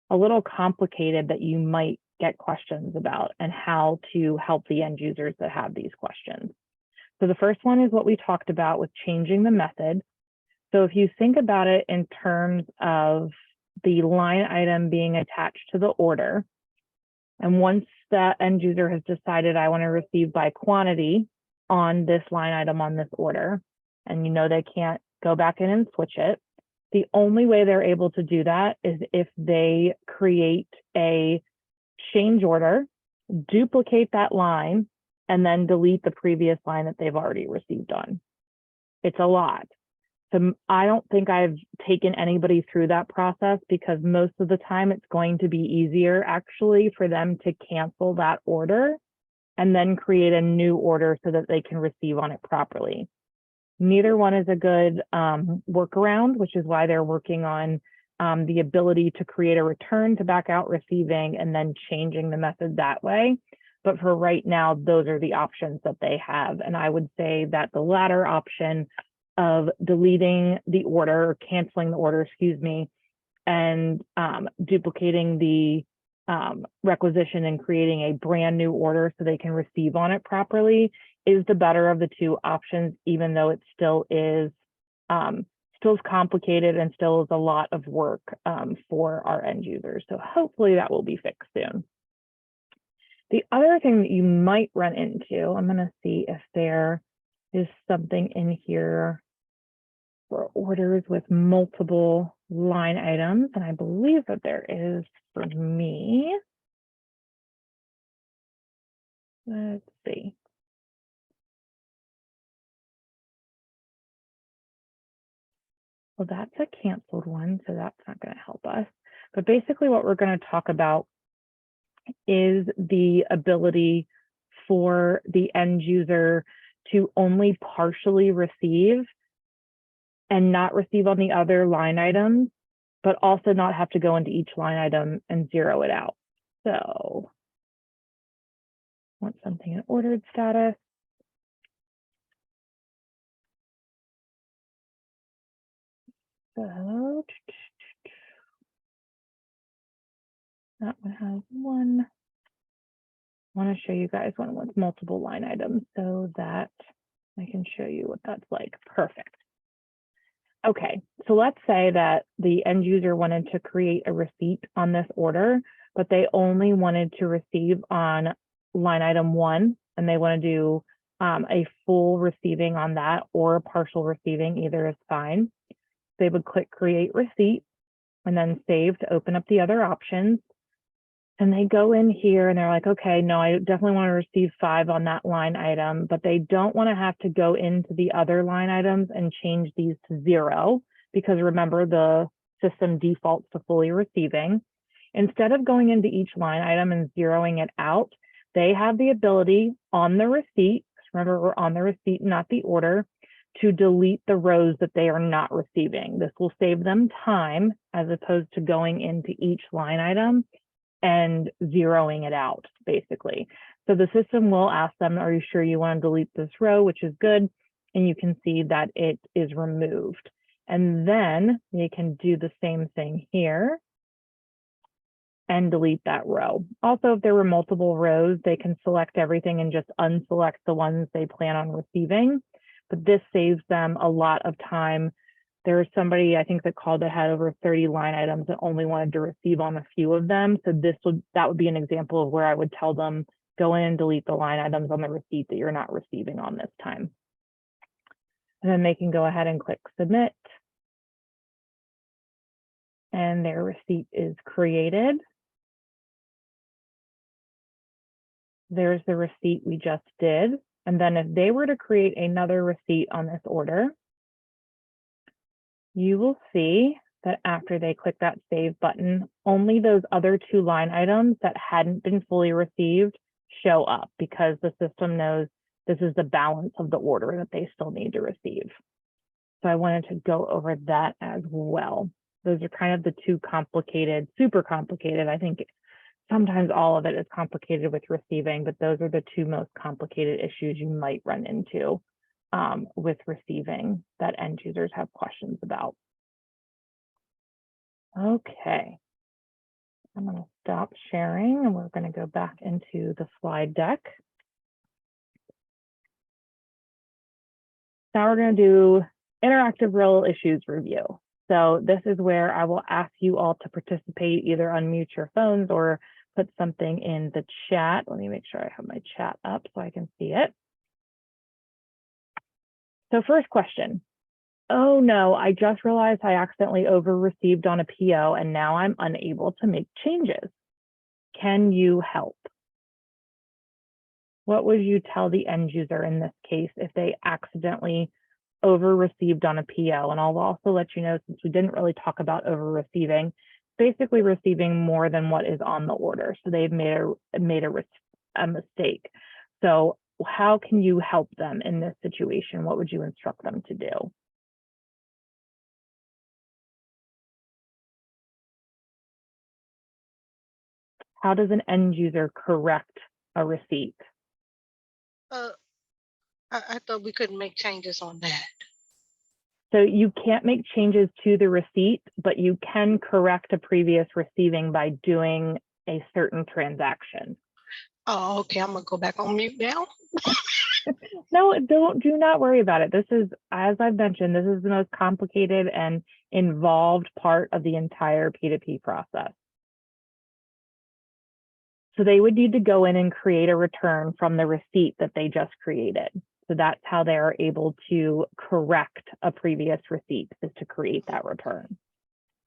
complicated that you might get questions about, and how to help the end users that have these questions. So the first one is what we talked about with changing the method. So if you think about it in terms of the line item being attached to the order, and once the end user has decided I want to receive by quantity on this line item on this order, and you know they can't go back in and switch it, the only way they're able to do that is if they create a change order, duplicate that line, and then delete the previous line that they've already received on. It's a lot. So I don't think I've taken anybody through that process, because most of the time it's going to be easier actually for them to cancel that order and then create a new order so that they can receive on it properly. Neither one is a good workaround, which is why they're working on the ability to create a return to back out receiving and then changing the method that way. But for right now, those are the options that they have. And I would say that the latter option of deleting the order, or canceling the order, excuse me, and duplicating the requisition and creating a brand new order so they can receive on it properly is the better of the two options, even though it still is complicated and still is a lot of work for our end users. So hopefully that will be fixed soon. The other thing that you might run into, I'm going to see if there is something in here for orders with multiple line items, and I believe that there is for me. Let's see. Well, that's a canceled one, so that's not going to help us. But basically what we're going to talk about is the ability for the end user to only partially receive and not receive on the other line items, but also not have to go into each line item and zero it out. So, want something in ordered status. So, that one has one. I want to show you guys one with multiple line items so that I can show you what that's like. Perfect. Okay, so let's say that the end user wanted to create a receipt on this order, but they only wanted to receive on line item 1, and they want to do a full receiving on that, or a partial receiving, either is fine. They would click create receipt and then save to open up the other options. And they go in here and they're like, okay, no, I definitely want to receive 5 on that line item, but they don't want to have to go into the other line items and change these to 0, because remember, the system defaults to fully receiving. Instead of going into each line item and zeroing it out, they have the ability on the receipt, remember we're on the receipt, not the order, to delete the rows that they are not receiving. This will save them time as opposed to going into each line item and zeroing it out, basically. So the system will ask them, are you sure you want to delete this row, which is good. And you can see that it is removed. And then they can do the same thing here and delete that row. Also, if there were multiple rows, they can select everything and just unselect the ones they plan on receiving. But this saves them a lot of time. There was somebody, I think, that called that had over 30 line items and only wanted to receive on a few of them. So that would be an example of where I would tell them, go in and delete the line items on the receipt that you're not receiving on this time. And then they can go ahead and click submit. And their receipt is created. There's the receipt we just did. And then if they were to create another receipt on this order, you will see that after they click that save button, only those other 2 line items that hadn't been fully received show up, because the system knows this is the balance of the order that they still need to receive. So I wanted to go over that as well. Those are kind of the 2 complicated, super complicated, I think, sometimes all of it is complicated with receiving, but those are the two most complicated issues you might run into with receiving that end users have questions about. Okay, I'm going to stop sharing and we're going to go back into the slide deck. Now we're going to do interactive real issues review. So this is where I will ask you all to participate, either unmute your phones or put something in the chat. Let me make sure I have my chat up so I can see it. So first question. Oh no, I just realized I accidentally over-received on a PO and now I'm unable to make changes. Can you help? What would you tell the end user in this case if they accidentally over-received on a PO? And I'll also let you know, since we didn't really talk about over-receiving, basically receiving more than what is on the order. So they've made a mistake. So how can you help them in this situation? What would you instruct them to do? How does an end user correct a receipt? I thought we couldn't make changes on that. So you can't make changes to the receipt, but you can correct a previous receiving by doing a certain transaction. Oh, okay. I'm gonna go back on mute now. No, do not worry about it. This is, as I've mentioned, this is the most complicated and involved part of the entire P2P process. So they would need to go in and create a return from the receipt that they just created. So that's how they are able to correct a previous receipt, is to create that return.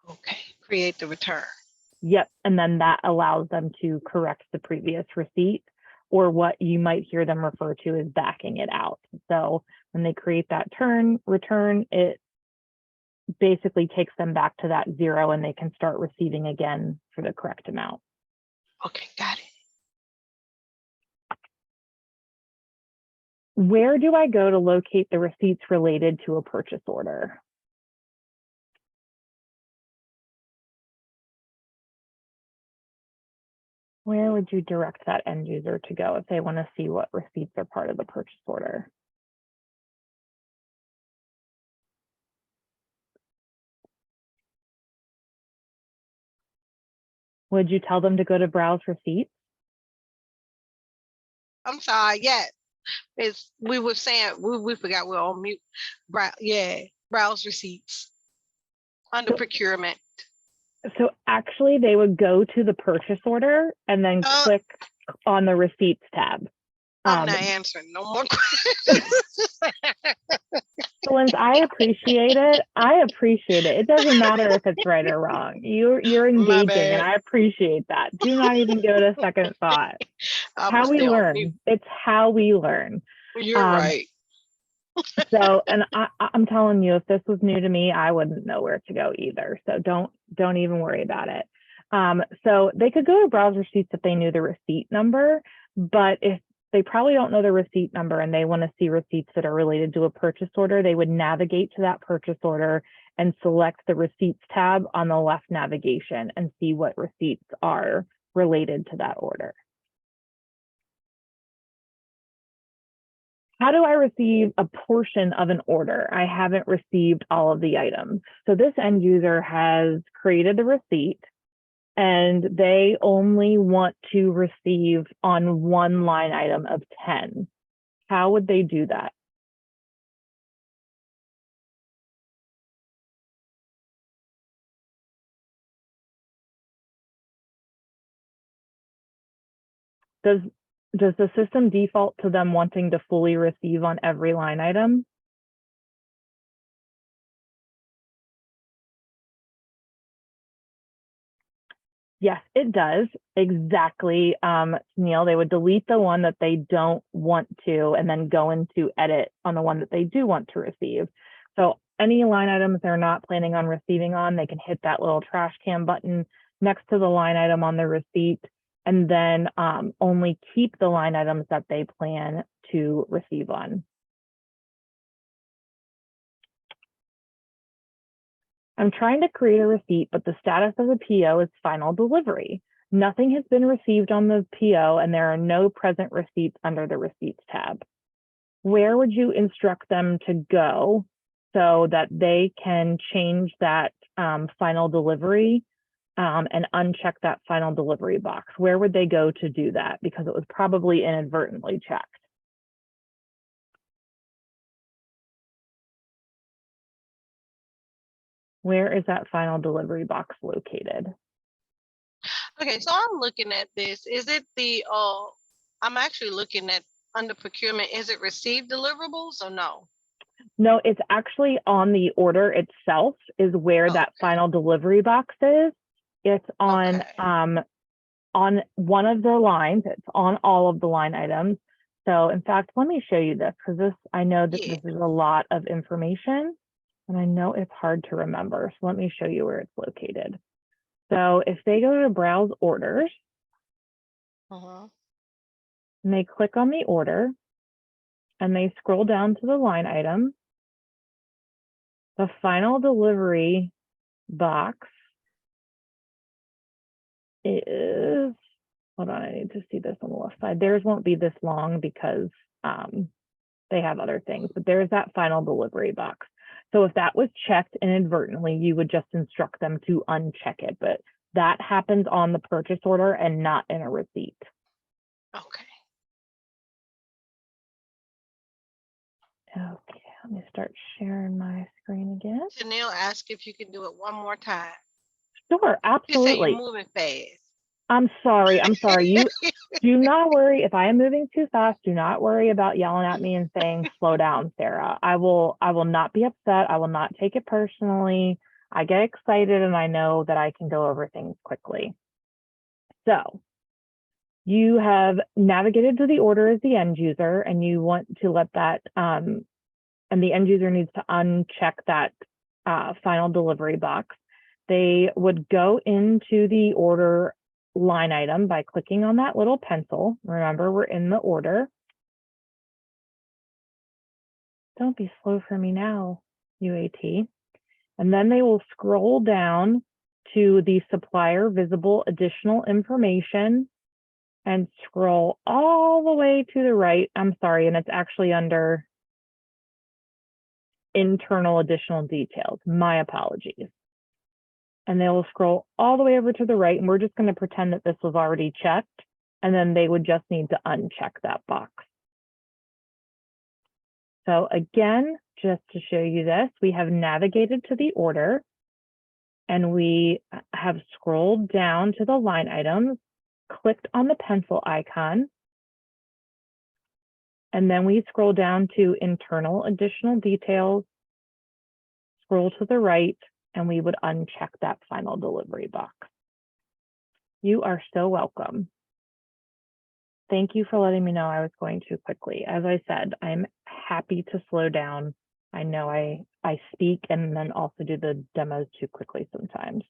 Okay, create the return. Yep, and then that allows them to correct the previous receipt, or what you might hear them refer to as backing it out. So when they create that return, it basically takes them back to that 0 and they can start receiving again for the correct amount. Okay, got it. Where do I go to locate the receipts related to a purchase order? Where would you direct that end user to go if they want to see what receipts are part of the purchase order? Would you tell them to go to browse receipts? I'm sorry. Yeah, we were saying we forgot we're on mute. Browse receipts under procurement. So actually, they would go to the purchase order and then click on the receipts tab. I'm not answering no more questions. Lens, I appreciate it. It doesn't matter if it's right or wrong. You're engaging, and I appreciate that. Do not even give it a second thought. How we learn. It's how we learn. You're right. So, and I'm telling you, if this was new to me, I wouldn't know where to go either. So don't even worry about it. So they could go to browse receipts if they knew the receipt number, but if they probably don't know the receipt number and they want to see receipts that are related to a purchase order, they would navigate to that purchase order and select the receipts tab on the left navigation and see what receipts are related to that order. How do I receive a portion of an order? I haven't received all of the items. So this end user has created the receipt and they only want to receive on one line item of 10. How would they do that? Does the system default to them wanting to fully receive on every line item? Yes, it does. Exactly, Neil. They would delete the one that they don't want to and then go into edit on the one that they do want to receive. So any line items they're not planning on receiving on, they can hit that little trash can button next to the line item on the receipt and then only keep the line items that they plan to receive on. I'm trying to create a receipt, but the status of the PO is final delivery. Nothing has been received on the PO and there are no present receipts under the receipts tab. Where would you instruct them to go so that they can change that final delivery and uncheck that final delivery box? Where would they go to do that? Because it was probably inadvertently checked. Where is that final delivery box located? Okay, so I'm looking at this. Is it the I'm actually looking at under procurement, is it received deliverables or no? No, it's actually on the order itself is where that final delivery box is. It's on on one of the lines. It's on all of the line items. So in fact, let me show you this because this, I know that this is a lot of information and I know it's hard to remember. So let me show you where it's located. So if they go to browse orders and they click on the order and they scroll down to the line item, the final delivery box is, hold on, I need to see this on the left side. Theirs won't be this long because they have other things, but there's that final delivery box. So if that was checked inadvertently, you would just instruct them to uncheck it, but that happens on the purchase order and not in a receipt. Okay. Okay, let me start sharing my screen again. Janelle asked if you can do it one more time. Sure, absolutely. You're moving fast. I'm sorry. You do not worry if I am moving too fast. Do not worry about yelling at me and saying, slow down, Sarah. I will not be upset. I will not take it personally. I get excited and I know that I can go over things quickly. So you have navigated to the order as the end user and you want to let that, and the end user needs to uncheck that final delivery box. They would go into the order line item by clicking on that little pencil. Remember, we're in the order. Don't be slow for me now, UAT. And then they will scroll down to the supplier visible additional information and scroll all the way to the right. I'm sorry, and it's actually under internal additional details. My apologies. And they will scroll all the way over to the right. And we're just going to pretend that this was already checked. And then they would just need to uncheck that box. So again, just to show you this, we have navigated to the order and we have scrolled down to the line items, clicked on the pencil icon, and then we scroll down to internal additional details, scroll to the right, and we would uncheck that final delivery box. You are so welcome. Thank you for letting me know I was going too quickly. As I said, I'm happy to slow down. I know I speak and then also do the demos too quickly sometimes.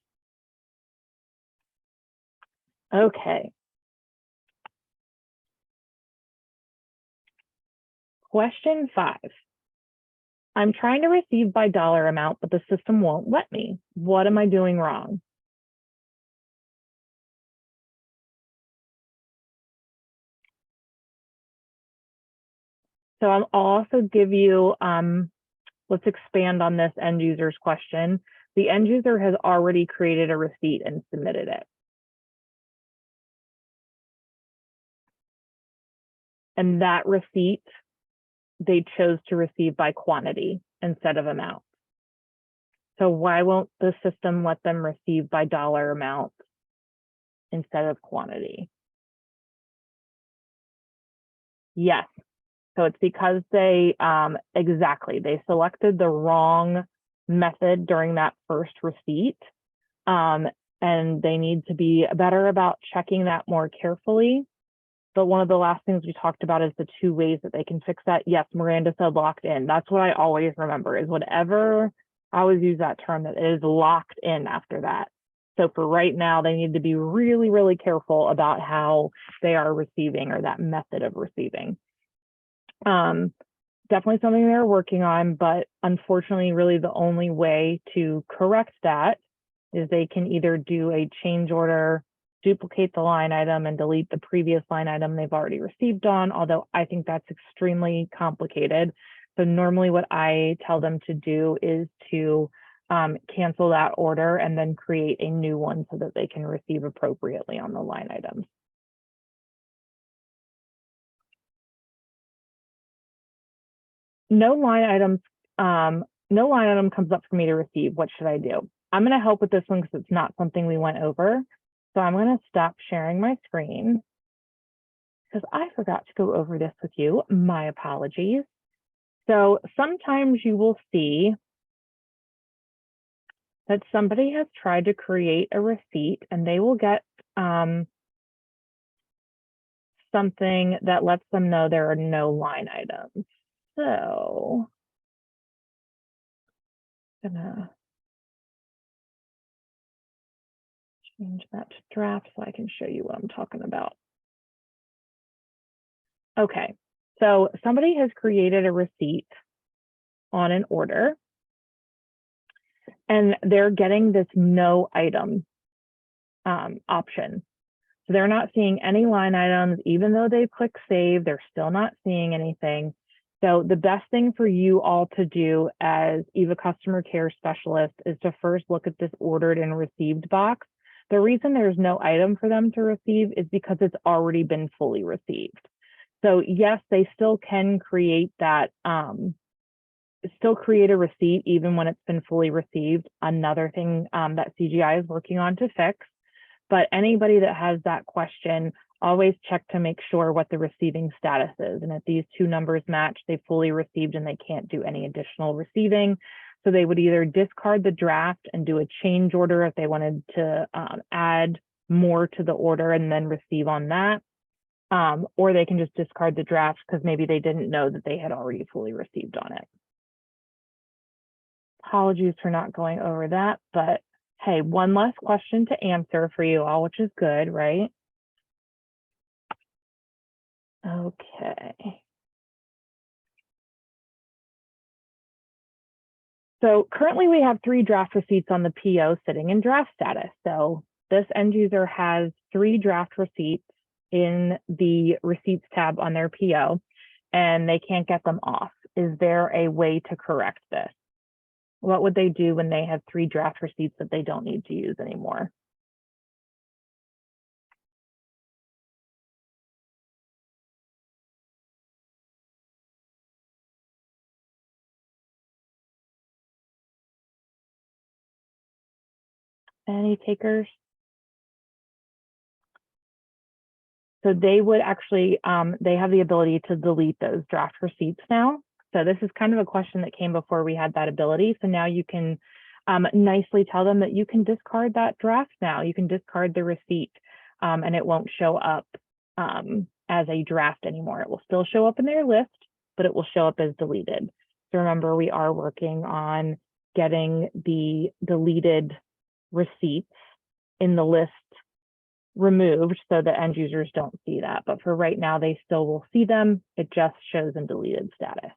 Okay. Question 5. I'm trying to receive by dollar amount, but the system won't let me. What am I doing wrong? So I'll also give you, let's expand on this end user's question. The end user has already created a receipt and submitted it. And that receipt, they chose to receive by quantity instead of amount. So why won't the system let them receive by dollar amount instead of quantity? Yes. So it's because they, they selected the wrong method during that first receipt. And they need to be better about checking that more carefully. But one of the last things we talked about is the 2 ways that they can fix that. Yes, Miranda said locked in. That's what I always remember is whatever, I always use that term, that it is locked in after that. So for right now, they need to be really, really careful about how they are receiving or that method of receiving. Definitely something they're working on, but unfortunately, really the only way to correct that is they can either do a change order duplicate the line item and delete the previous line item they've already received on, although I think that's extremely complicated. So normally what I tell them to do is to cancel that order and then create a new one so that they can receive appropriately on the line items. No line item comes up for me to receive. What should I do? I'm going to help with this one because it's not something we went over. So I'm going to stop sharing my screen because I forgot to go over this with you. My apologies. So sometimes you will see that somebody has tried to create a receipt and they will get something that lets them know there are no line items. So I'm gonna change that to draft so I can show you what I'm talking about. Okay, so somebody has created a receipt on an order and they're getting this no item option. So they're not seeing any line items, even though they click save, they're still not seeing anything. So the best thing for you all to do as EVA customer care specialist is to first look at this ordered and received box. The reason there's no item for them to receive is because it's already been fully received. So yes, they still can create that, still create a receipt even when it's been fully received. Another thing that CGI is working on to fix. But anybody that has that question, always check to make sure what the receiving status is. And if these two numbers match, they fully received and they can't do any additional receiving. So they would either discard the draft and do a change order if they wanted to add more to the order and then receive on that. Or they can just discard the draft because maybe they didn't know that they had already fully received on it. Apologies for not going over that, but hey, one last question to answer for you all, which is good, right? Okay. So currently we have 3 draft receipts on the PO sitting in draft status. So this end user has 3 draft receipts in the receipts tab on their PO and they can't get them off. Is there a way to correct this? What would they do when they have 3 draft receipts that they don't need to use anymore? Any takers? So they would actually, they have the ability to delete those draft receipts now. So this is kind of a question that came before we had that ability. So now you can nicely tell them that you can discard that draft now. You can discard the receipt and it won't show up as a draft anymore. It will still show up in their list, but it will show up as deleted. So remember, we are working on getting the deleted receipts in the list removed so that end users don't see that. But for right now, they still will see them. It just shows in deleted status.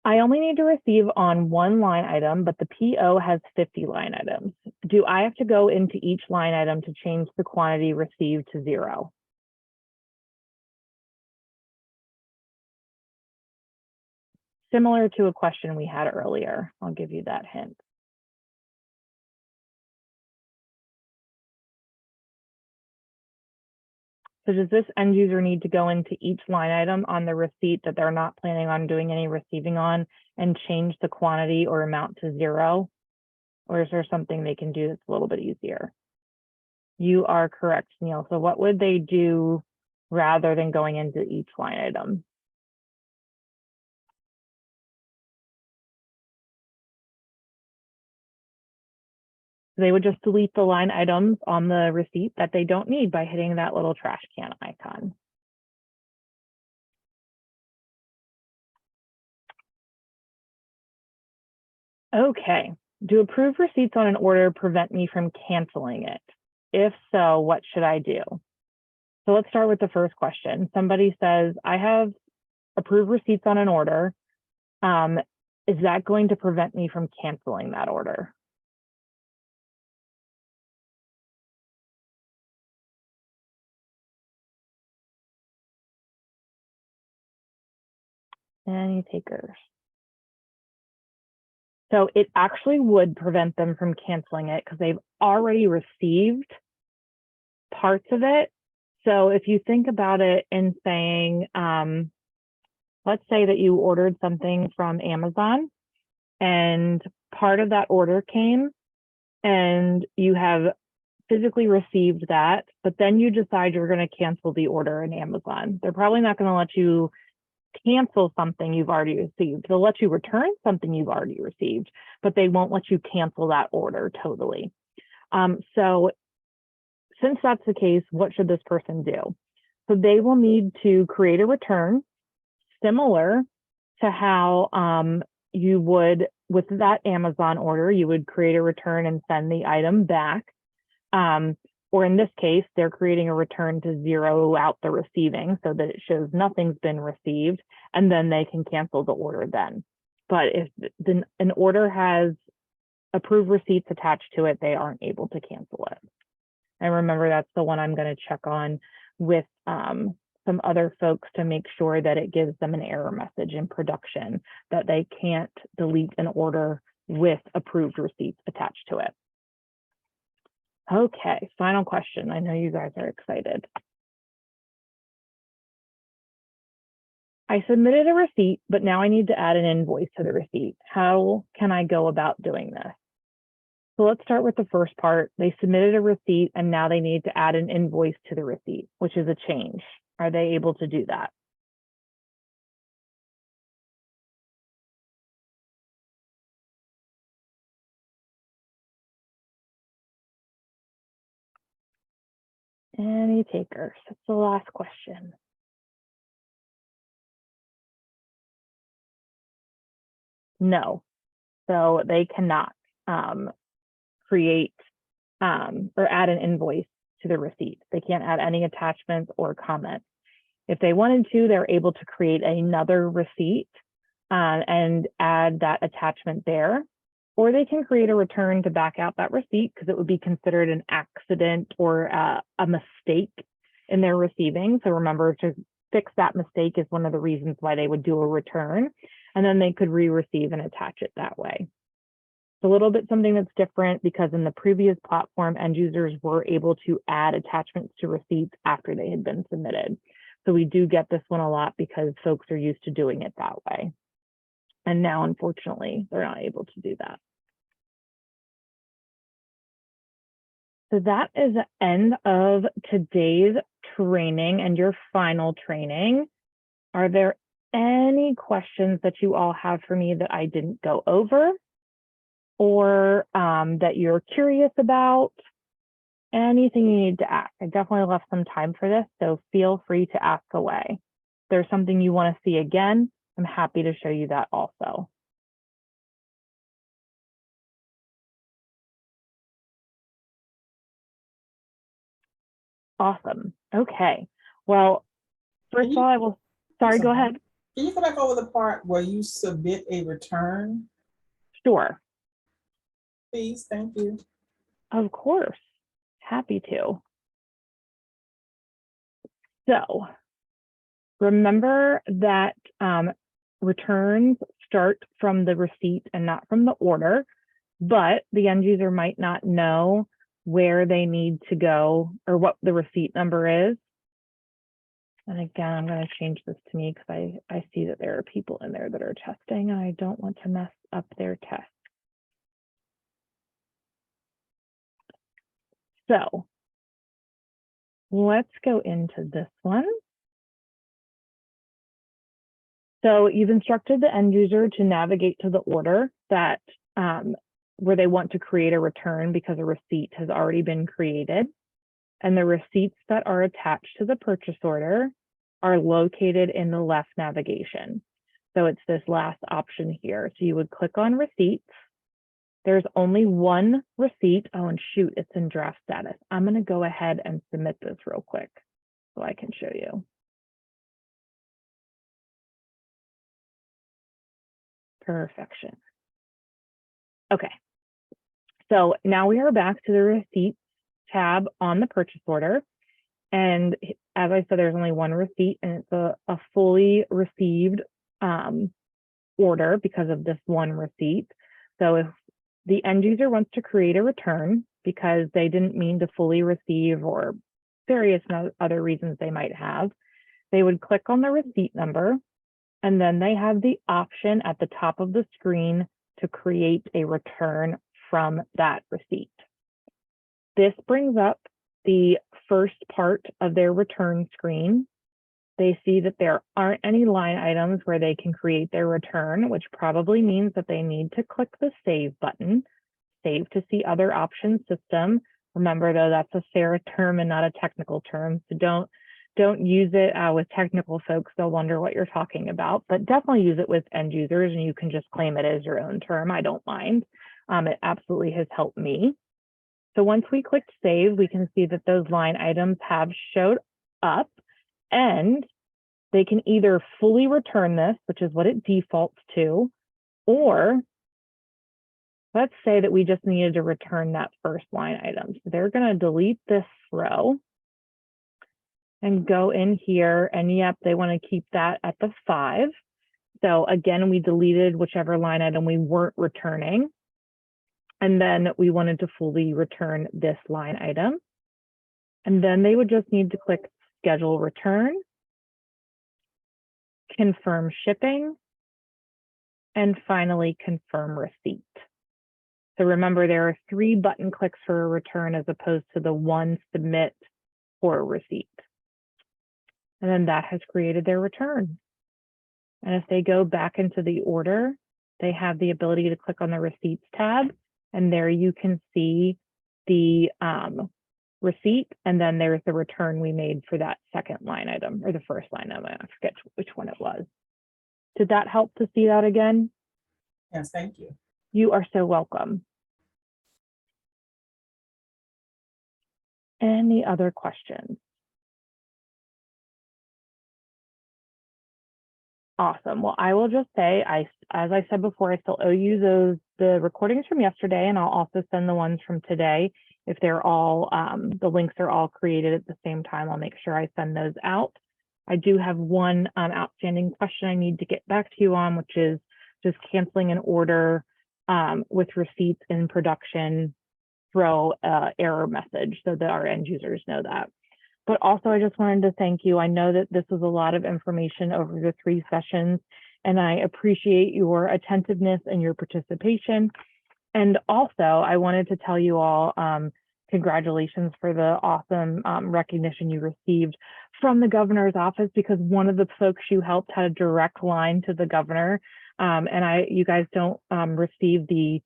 I only need to receive on 1 line item, but the PO has 50 line items. Do I have to go into each line item to change the quantity received to 0? Similar to a question we had earlier. I'll give you that hint. So does this end user need to go into each line item on the receipt that they're not planning on doing any receiving on and change the quantity or amount to 0? Or is there something they can do that's a little bit easier? You are correct, Neil. So what would they do rather than going into each line item? They would just delete the line items on the receipt that they don't need by hitting that little trash can icon. Okay, do approved receipts on an order prevent me from canceling it? If so, what should I do? So let's start with the first question. Somebody says, I have approved receipts on an order. Is that going to prevent me from canceling that order? Any takers? So it actually would prevent them from canceling it because they've already received parts of it. So if you think about it in saying, let's say that you ordered something from Amazon and part of that order came and you have physically received that, but then you decide you're going to cancel the order in Amazon. They're probably not going to let you cancel something you've already received. They'll let you return something you've already received, but they won't let you cancel that order totally. So since that's the case, what should this person do? So they will need to create a return similar to how you would with that Amazon order, you would create a return and send the item back. Or in this case, they're creating a return to zero out the receiving so that it shows nothing's been received, and then they can cancel the order then. But if an order has approved receipts attached to it, they aren't able to cancel it. And remember, that's the one I'm going to check on with some other folks to make sure that it gives them an error message in production that they can't delete an order with approved receipts attached to it. Okay, final question. I know you guys are excited. I submitted a receipt, but now I need to add an invoice to the receipt. How can I go about doing this? So let's start with the first part. They submitted a receipt and now they need to add an invoice to the receipt, which is a change. Are they able to do that? Any takers? That's the last question. No, so they cannot create or add an invoice to the receipt. They can't add any attachments or comments. If they wanted to, they're able to create another receipt and add that attachment there, or they can create a return to back out that receipt because it would be considered an accident or a mistake in their receiving. So remember, to fix that mistake is one of the reasons why they would do a return, and then they could re-receive and attach it that way. It's a little bit something that's different because in the previous platform, end users were able to add attachments to receipts after they had been submitted. So we do get this one a lot because folks are used to doing it that way. And now, unfortunately, they're not able to do that. So that is the end of today's training and your final training. Are there any questions that you all have for me that I didn't go over or that you're curious about? Anything you need to ask? I definitely left some time for this, so feel free to ask away. If there's something you want to see again, I'm happy to show you that also. Awesome. Okay. Well, first of all, I will, sorry, go ahead. Can you go back over the part where you submit a return? Sure. Please, thank you. Of course. Happy to. So remember that returns start from the receipt and not from the order, but the end user might not know where they need to go or what the receipt number is. And again, I'm going to change this to me because I see that there are people in there that are testing and I don't want to mess up their test. So let's go into this one. So you've instructed the end user to navigate to the order that where they want to create a return because a receipt has already been created. And the receipts that are attached to the purchase order are located in the left navigation. So it's this last option here. So you would click on receipts. There's only one receipt. Oh, and shoot, it's in draft status. I'm going to go ahead and submit this real quick so I can show you. Perfection. Okay. So now we are back to the receipts tab on the purchase order. And as I said, there's only one receipt and it's a fully received order because of this one receipt. So if the end user wants to create a return because they didn't mean to fully receive or various other reasons they might have, they would click on the receipt number, and then they have the option at the top of the screen to create a return from that receipt. This brings up the first part of their return screen. They see that there aren't any line items where they can create their return, which probably means that they need to click the save button, save to see other options system. Remember though, that's a SARA term and not a technical term. So don't use it with technical folks. They'll wonder what you're talking about, but definitely use it with end users and you can just claim it as your own term. I don't mind. It absolutely has helped me. So once we click save, we can see that those line items have showed up, and they can either fully return this, which is what it defaults to, or let's say that we just needed to return that first line item. So they're going to delete this row and go in here, and yep, they want to keep that at the 5. So again, we deleted whichever line item we weren't returning. And then we wanted to fully return this line item. And then they would just need to click schedule return, confirm shipping, and finally confirm receipt. So remember, there are 3 button clicks for a return as opposed to the 1 submit for a receipt. And then that has created their return. And if they go back into the order, they have the ability to click on the receipts tab. And there you can see the receipt, and then there's the return we made for that second line item, or the first line item. I forget which one it was. Did that help to see that again? Yes, thank you. You are so welcome. Any other questions? Awesome. Well, I will just say, as I said before, I still owe you the recordings from yesterday, and I'll also send the ones from today. If they're all, the links are all created at the same time, I'll make sure I send those out. I do have one outstanding question I need to get back to you on, which is just canceling an order with receipts in production, throw error message so that our end users know that. But also, I just wanted to thank you. I know that this was a lot of information over the 3 sessions, and I appreciate your attentiveness and your participation. And also, I wanted to tell you all, congratulations for the awesome recognition you received from the governor's office, because one of the folks you helped had a direct line to the governor. And you guys don't receive the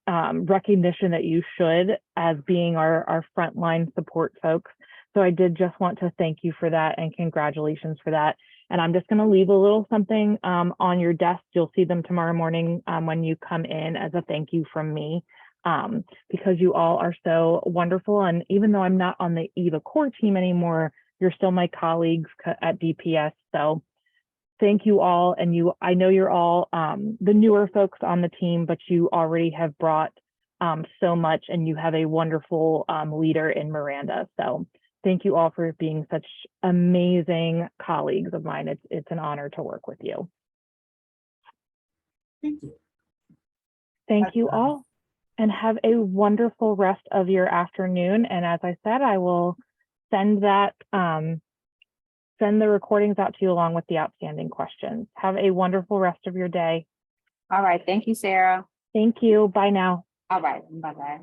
recognition that you should as being our frontline support folks. So I did just want to thank you for that and congratulations for that. And I'm just going to leave a little something on your desk. You'll see them tomorrow morning when you come in as a thank you from me, because you all are so wonderful. And even though I'm not on the EVA core team anymore, you're still my colleagues at DPS. So thank you all. And I know you're all the newer folks on the team, but you already have brought so much, and you have a wonderful leader in Miranda. So thank you all for being such amazing colleagues of mine. It's an honor to work with you. Thank you. Thank you all, and have a wonderful rest of your afternoon. And as I said, I will send that send the recordings out to you along with the outstanding questions. Have a wonderful rest of your day. All right. Thank you, Sarah. Thank you. Bye now. All right. Bye-bye.